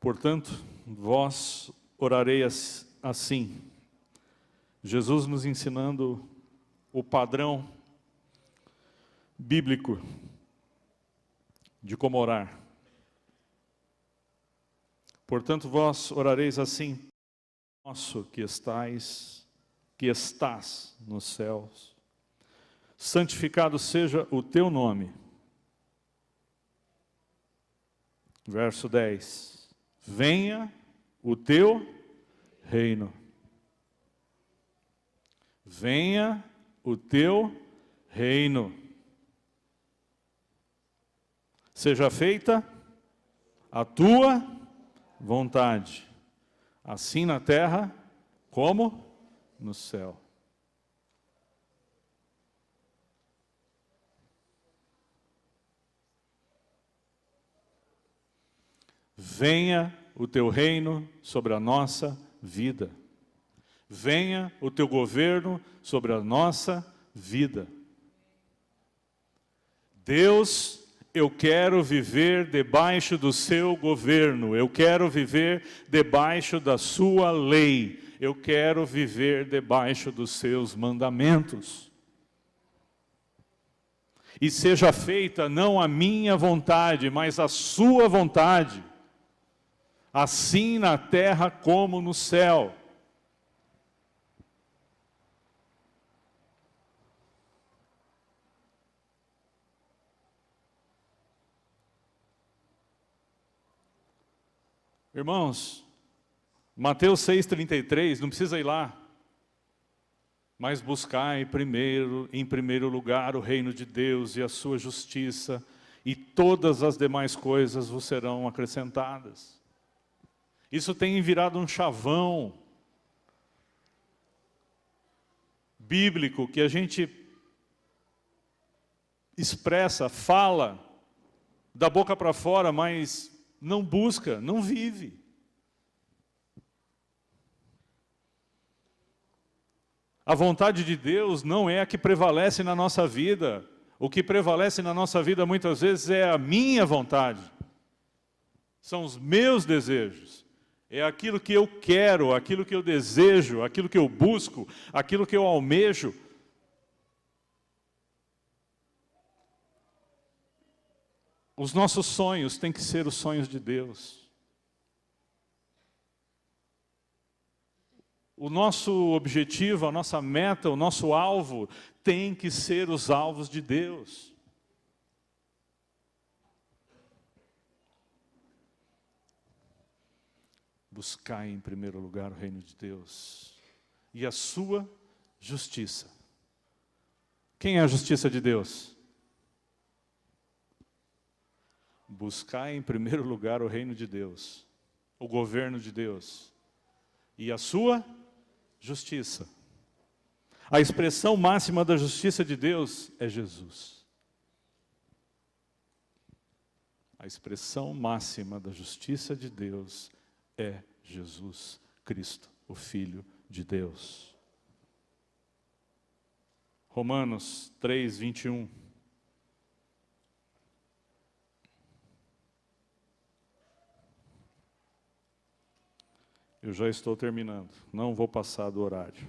A: Portanto, vós orareis assim. Jesus nos ensinando o padrão bíblico de como orar. Portanto, vós orareis assim: nosso que estás nos céus, santificado seja o teu nome. Verso 10. Venha o teu reino. Venha o teu reino. Seja feita a tua vontade, assim na terra como no céu. Venha o teu reino sobre a nossa vida. Venha o teu governo sobre a nossa vida. Deus, eu quero viver debaixo do seu governo. Eu quero viver debaixo da sua lei. Eu quero viver debaixo dos seus mandamentos. E seja feita não a minha vontade, mas a sua vontade. Assim na terra como no céu. Irmãos, Mateus 6,33, não precisa ir lá, mas buscai em primeiro lugar o reino de Deus e a sua justiça, e todas as demais coisas vos serão acrescentadas. Isso tem virado um chavão bíblico que a gente expressa, fala, da boca para fora, mas não busca, não vive. A vontade de Deus não é a que prevalece na nossa vida. O que prevalece na nossa vida muitas vezes é a minha vontade. São os meus desejos. É aquilo que eu quero, aquilo que eu desejo, aquilo que eu busco, aquilo que eu almejo. Os nossos sonhos têm que ser os sonhos de Deus. O nosso objetivo, a nossa meta, o nosso alvo tem que ser os alvos de Deus. Buscai em primeiro lugar o reino de Deus e a sua justiça. Quem é a justiça de Deus? Buscai em primeiro lugar o reino de Deus, o governo de Deus e a sua justiça. A expressão máxima da justiça de Deus é Jesus. A expressão máxima da justiça de Deus é Jesus Cristo, o Filho de Deus. Romanos 3, 21. Eu já estou terminando, não vou passar do horário.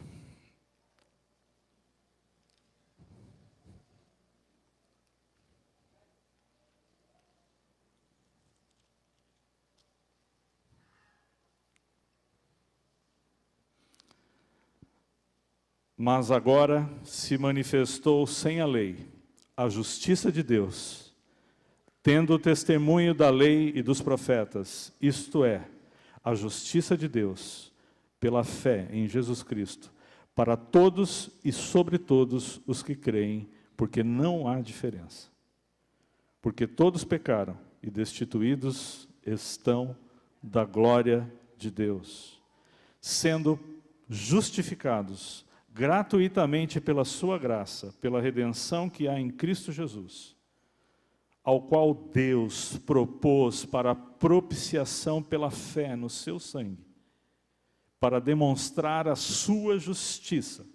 A: Mas agora se manifestou sem a lei a justiça de Deus, tendo o testemunho da lei e dos profetas, isto é, a justiça de Deus, pela fé em Jesus Cristo, para todos e sobre todos os que creem, porque não há diferença. Porque todos pecaram e destituídos estão da glória de Deus, sendo justificados gratuitamente pela sua graça, pela redenção que há em Cristo Jesus, ao qual Deus propôs para a propiciação pela fé no seu sangue, para demonstrar a sua justiça,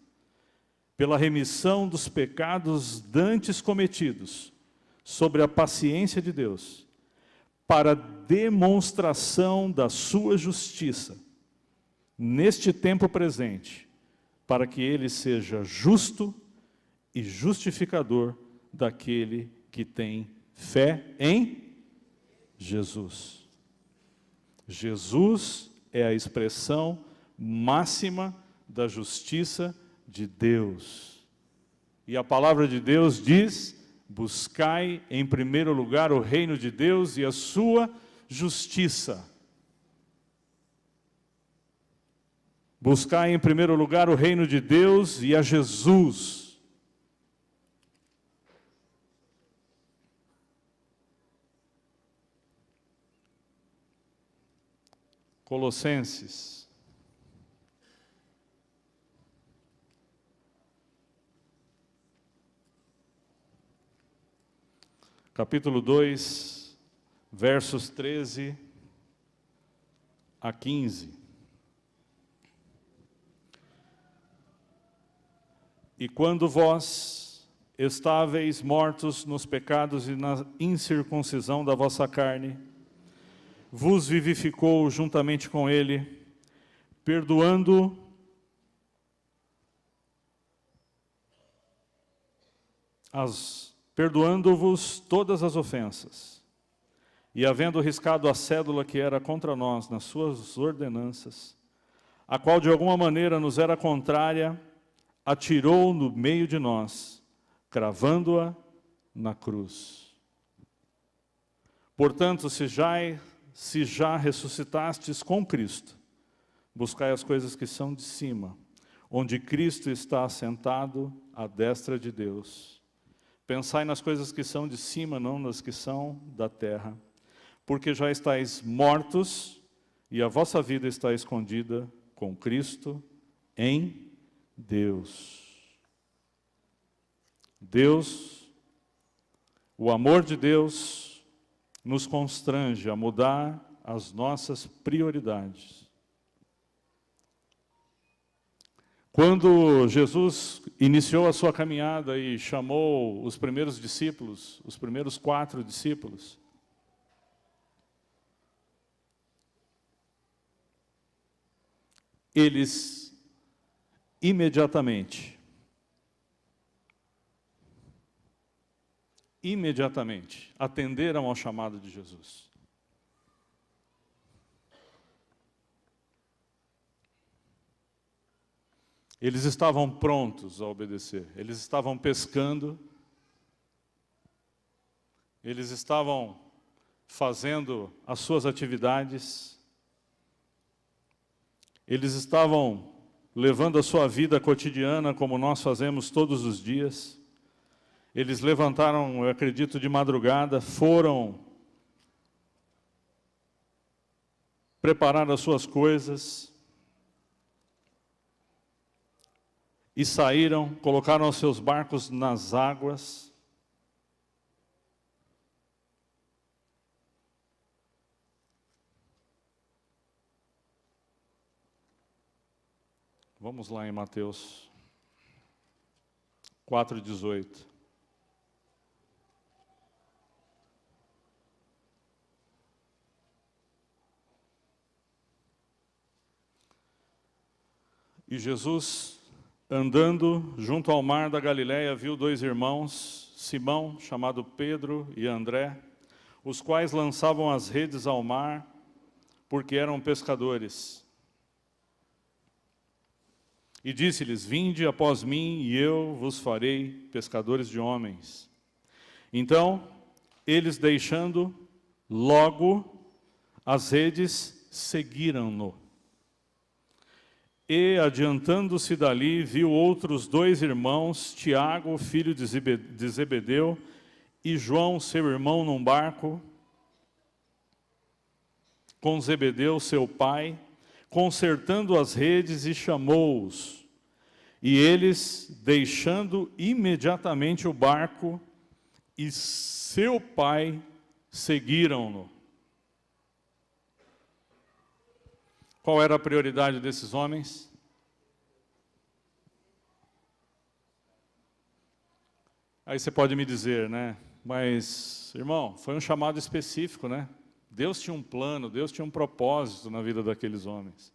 A: pela remissão dos pecados dantes cometidos, sobre a paciência de Deus, para demonstração da sua justiça, neste tempo presente, para que ele seja justo e justificador daquele que tem fé em Jesus. Jesus é a expressão máxima da justiça de Deus. E a palavra de Deus diz: buscai em primeiro lugar o reino de Deus e a sua justiça. Buscai em primeiro lugar o reino de Deus e a Jesus. Colossenses, capítulo 2, versos 13 a 15. E quando vós estáveis mortos nos pecados e na incircuncisão da vossa carne, vos vivificou juntamente com ele, perdoando-vos todas as ofensas, e havendo riscado a cédula que era contra nós nas suas ordenanças, a qual de alguma maneira nos era contrária, atirou no meio de nós, cravando-a na cruz. Portanto, se já ressuscitastes com Cristo, buscai as coisas que são de cima, onde Cristo está assentado à destra de Deus. Pensai nas coisas que são de cima, não nas que são da terra, porque já estáis mortos e a vossa vida está escondida com Cristo em Deus. O amor de Deus nos constrange a mudar as nossas prioridades. Quando Jesus iniciou a sua caminhada e chamou os primeiros discípulos, os primeiros 4 discípulos, eles imediatamente atenderam ao chamado de Jesus. Eles estavam prontos a obedecer, eles estavam pescando, eles estavam fazendo as suas atividades, eles estavam levando a sua vida cotidiana como nós fazemos todos os dias. Eles levantaram, eu acredito, de madrugada, foram preparar as suas coisas e saíram, colocaram os seus barcos nas águas. Vamos lá em Mateus 4:18. E Jesus, andando junto ao mar da Galileia, viu 2 irmãos, Simão, chamado Pedro, e André, os quais lançavam as redes ao mar, porque eram pescadores. E disse-lhes: vinde após mim, e eu vos farei pescadores de homens. Então, eles, deixando logo as redes, seguiram-no. E, adiantando-se dali, viu outros 2 irmãos, Tiago, filho de Zebedeu, e João, seu irmão, num barco, com Zebedeu, seu pai, consertando as redes, e chamou-os. E eles, deixando imediatamente o barco e seu pai, seguiram-no. Qual era a prioridade desses homens? Aí você pode me dizer, né? Mas, irmão, foi um chamado específico, né? Deus tinha um plano, Deus tinha um propósito na vida daqueles homens.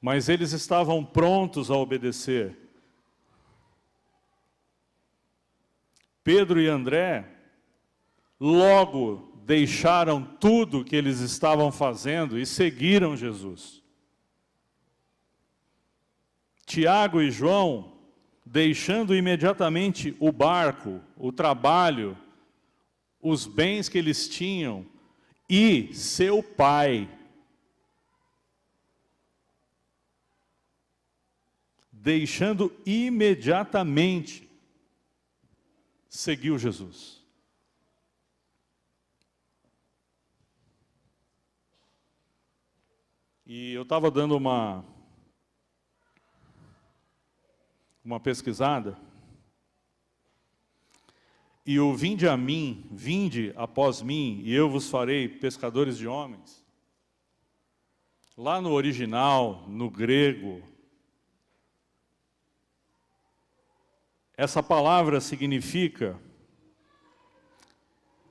A: Mas eles estavam prontos a obedecer. Pedro e André logo deixaram tudo que eles estavam fazendo e seguiram Jesus. Tiago e João, deixando imediatamente o barco, o trabalho, os bens que eles tinham e seu pai, deixando imediatamente, seguiu Jesus. E eu estava dando uma pesquisada, e o vinde a mim, vinde após mim, e eu vos farei pescadores de homens. Lá no original, no grego, essa palavra significa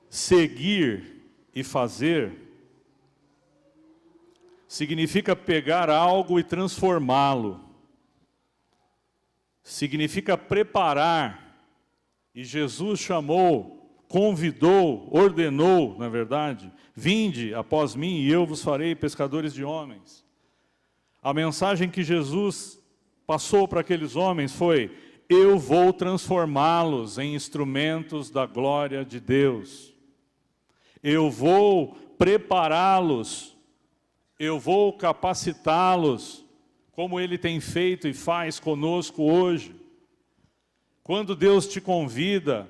A: seguir e fazer, significa pegar algo e transformá-lo, significa preparar, e Jesus chamou, convidou, ordenou, na verdade, vinde após mim e eu vos farei pescadores de homens. A mensagem que Jesus passou para aqueles homens foi: eu vou transformá-los em instrumentos da glória de Deus. Eu vou prepará-los, eu vou capacitá-los, como Ele tem feito e faz conosco hoje. Quando Deus te convida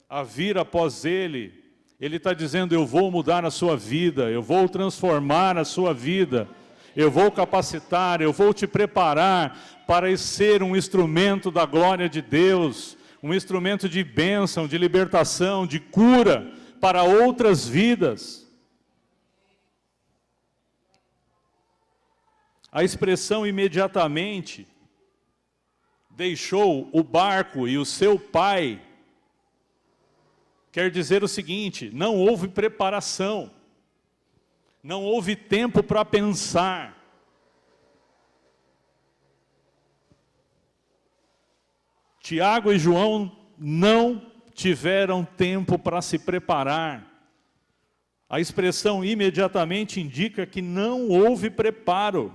A: a vir após Ele, Ele está dizendo: eu vou mudar a sua vida, eu vou transformar a sua vida, eu vou capacitar, eu vou te preparar para ser um instrumento da glória de Deus, um instrumento de bênção, de libertação, de cura para outras vidas. A expressão imediatamente deixou o barco e o seu pai quer dizer o seguinte: não houve preparação, não houve tempo para pensar. Tiago e João não tiveram tempo para se preparar. A expressão imediatamente indica que não houve preparo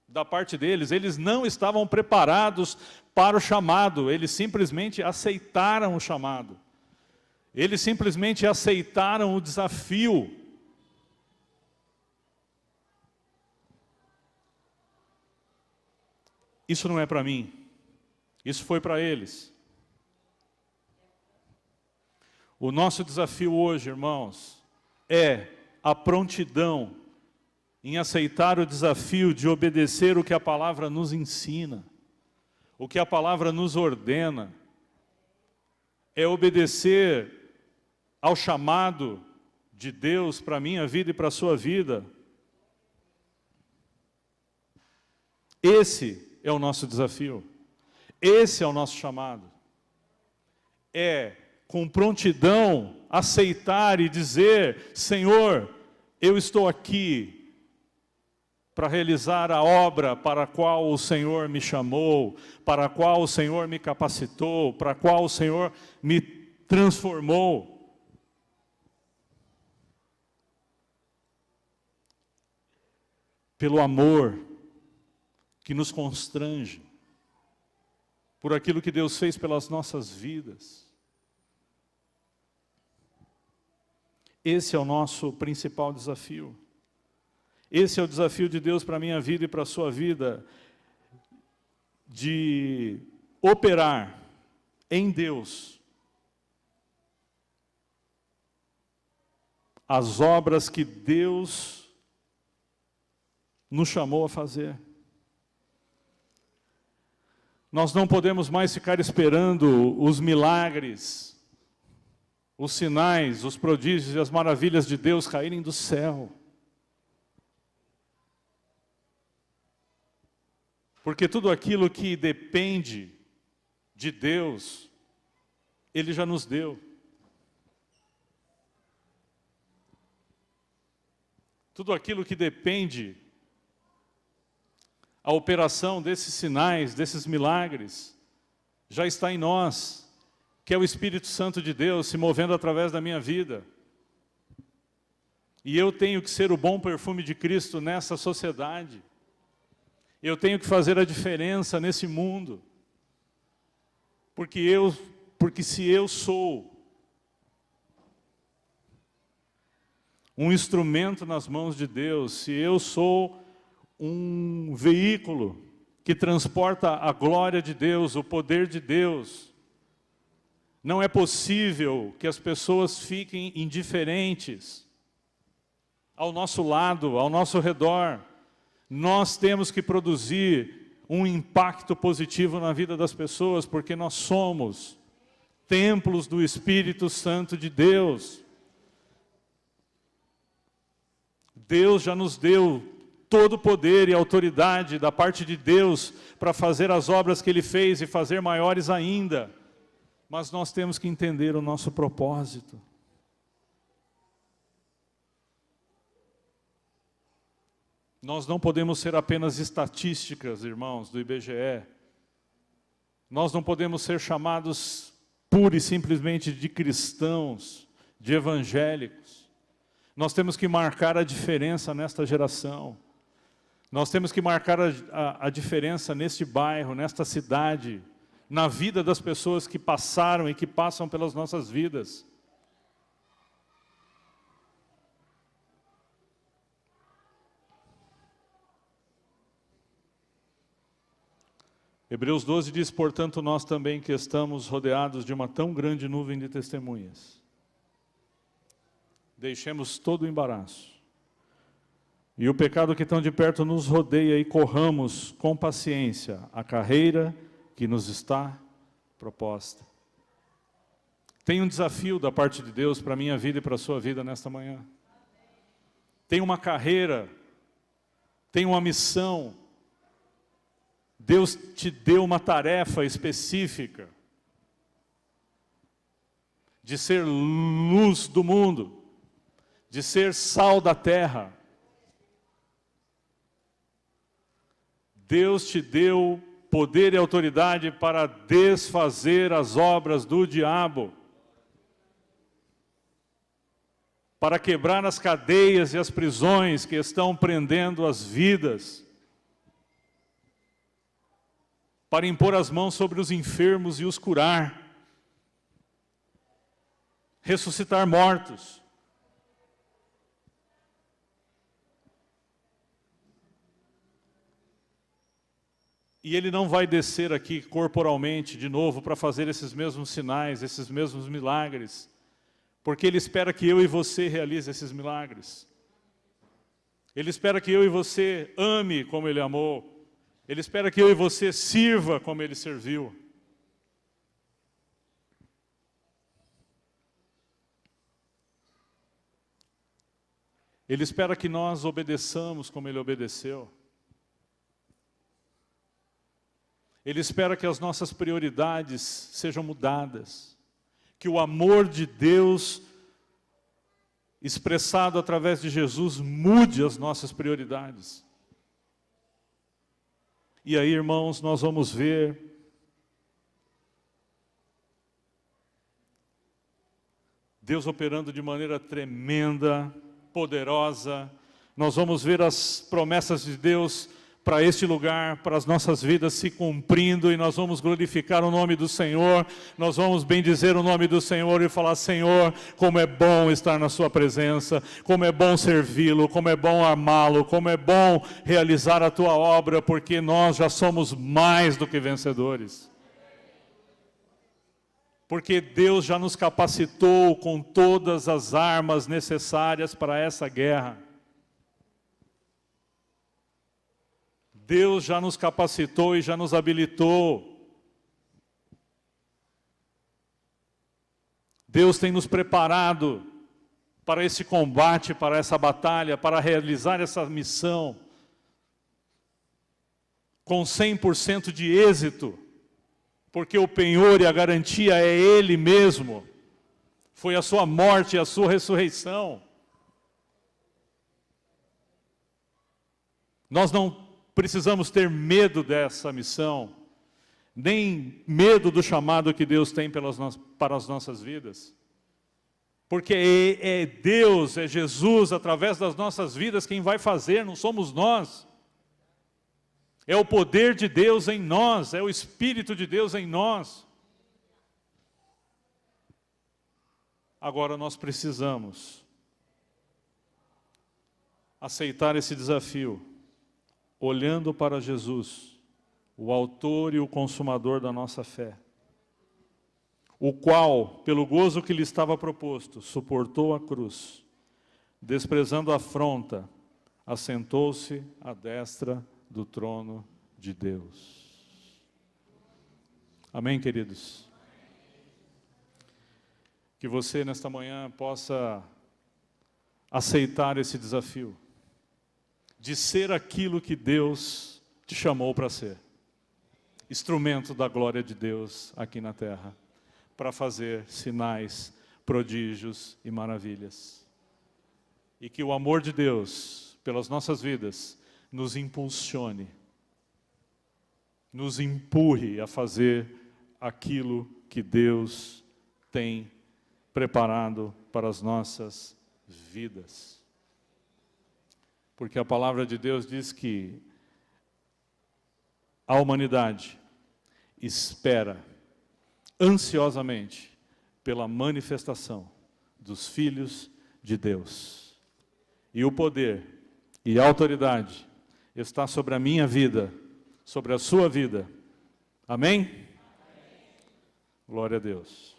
A: da parte deles, eles não estavam preparados para o chamado, eles simplesmente aceitaram o chamado, eles simplesmente aceitaram o desafio. Isso não é para mim, isso foi para eles. O nosso desafio hoje, irmãos, é a prontidão em aceitar o desafio de obedecer o que a palavra nos ensina, o que a palavra nos ordena, é obedecer ao chamado de Deus para a minha vida e para a sua vida. Esse é o nosso desafio, esse é o nosso chamado, é com prontidão aceitar e dizer: Senhor, eu estou aqui para realizar a obra para a qual o Senhor me chamou, para a qual o Senhor me capacitou, para a qual o Senhor me transformou. Pelo amor que nos constrange, por aquilo que Deus fez pelas nossas vidas. Esse é o nosso principal desafio. Esse é o desafio de Deus para a minha vida e para a sua vida, de operar em Deus as obras que Deus nos chamou a fazer. Nós não podemos mais ficar esperando os milagres, os sinais, os prodígios e as maravilhas de Deus caírem do céu. Porque tudo aquilo que depende de Deus, Ele já nos deu. tudo aquilo que depende a operação desses sinais, desses milagres, já está em nós, que é o Espírito Santo de Deus se movendo através da minha vida. E eu tenho que ser o bom perfume de Cristo nessa sociedade. Eu tenho que fazer a diferença nesse mundo. Porque se eu sou um instrumento nas mãos de Deus, se eu sou um veículo que transporta a glória de Deus, o poder de Deus, não é possível que as pessoas fiquem indiferentes ao nosso lado, ao nosso redor. Nós temos que produzir um impacto positivo na vida das pessoas, porque nós somos templos do Espírito Santo de Deus. Deus já nos deu todo o poder e autoridade da parte de Deus para fazer as obras que Ele fez e fazer maiores ainda. Mas nós temos que entender o nosso propósito. Nós não podemos ser apenas estatísticas, irmãos, do IBGE. Nós não podemos ser chamados pura e simplesmente de cristãos, de evangélicos. Nós temos que marcar a diferença nesta geração. Nós temos que marcar a diferença neste bairro, nesta cidade, na vida das pessoas que passaram e que passam pelas nossas vidas. Hebreus 12 diz, portanto, nós também que estamos rodeados de uma tão grande nuvem de testemunhas, deixemos todo o embaraço e o pecado que tão de perto nos rodeia e corramos com paciência a carreira que nos está proposta. Tem um desafio da parte de Deus para a minha vida e para a sua vida nesta manhã. Tem uma carreira, tem uma missão. Deus te deu uma tarefa específica de ser luz do mundo, de ser sal da terra. Deus te deu poder e autoridade para desfazer as obras do diabo, para quebrar as cadeias e as prisões que estão prendendo as vidas, para impor as mãos sobre os enfermos e os curar, ressuscitar mortos. E Ele não vai descer aqui corporalmente de novo para fazer esses mesmos sinais, esses mesmos milagres, porque Ele espera que eu e você realize esses milagres. Ele espera que eu e você ame como Ele amou. Ele espera que eu e você sirva como Ele serviu. Ele espera que nós obedeçamos como Ele obedeceu. Ele espera que as nossas prioridades sejam mudadas, que o amor de Deus, expressado através de Jesus, mude as nossas prioridades. E aí, irmãos, nós vamos ver Deus operando de maneira tremenda, poderosa. Nós vamos ver as promessas de Deus para este lugar, para as nossas vidas se cumprindo, e nós vamos glorificar o nome do Senhor, nós vamos bendizer o nome do Senhor e falar, Senhor, como é bom estar na sua presença, como é bom servi-lo, como é bom amá-lo, como é bom realizar a tua obra, porque nós já somos mais do que vencedores. Porque Deus já nos capacitou com todas as armas necessárias para essa guerra. Deus já nos capacitou e já nos habilitou. Deus tem nos preparado para esse combate, para essa batalha, para realizar essa missão com 100% de êxito, porque o penhor e a garantia é Ele mesmo. Foi a sua morte e a sua ressurreição. Nós não precisamos ter medo dessa missão, nem medo do chamado que Deus tem para as nossas vidas. Porque é Deus, é Jesus, através das nossas vidas, quem vai fazer, não somos nós. É o poder de Deus em nós, é o Espírito de Deus em nós. Agora nós precisamos aceitar esse desafio, olhando para Jesus, o autor e o consumador da nossa fé, o qual, pelo gozo que lhe estava proposto, suportou a cruz, desprezando a afronta, assentou-se à destra do trono de Deus. Amém, queridos? Que você, nesta manhã, possa aceitar esse desafio de ser aquilo que Deus te chamou para ser. Instrumento da glória de Deus aqui na terra, para fazer sinais, prodígios e maravilhas. E que o amor de Deus pelas nossas vidas nos impulsione, nos empurre a fazer aquilo que Deus tem preparado para as nossas vidas. Porque a palavra de Deus diz que a humanidade espera ansiosamente pela manifestação dos filhos de Deus. E o poder e a autoridade está sobre a minha vida, sobre a sua vida. Amém? Glória a Deus.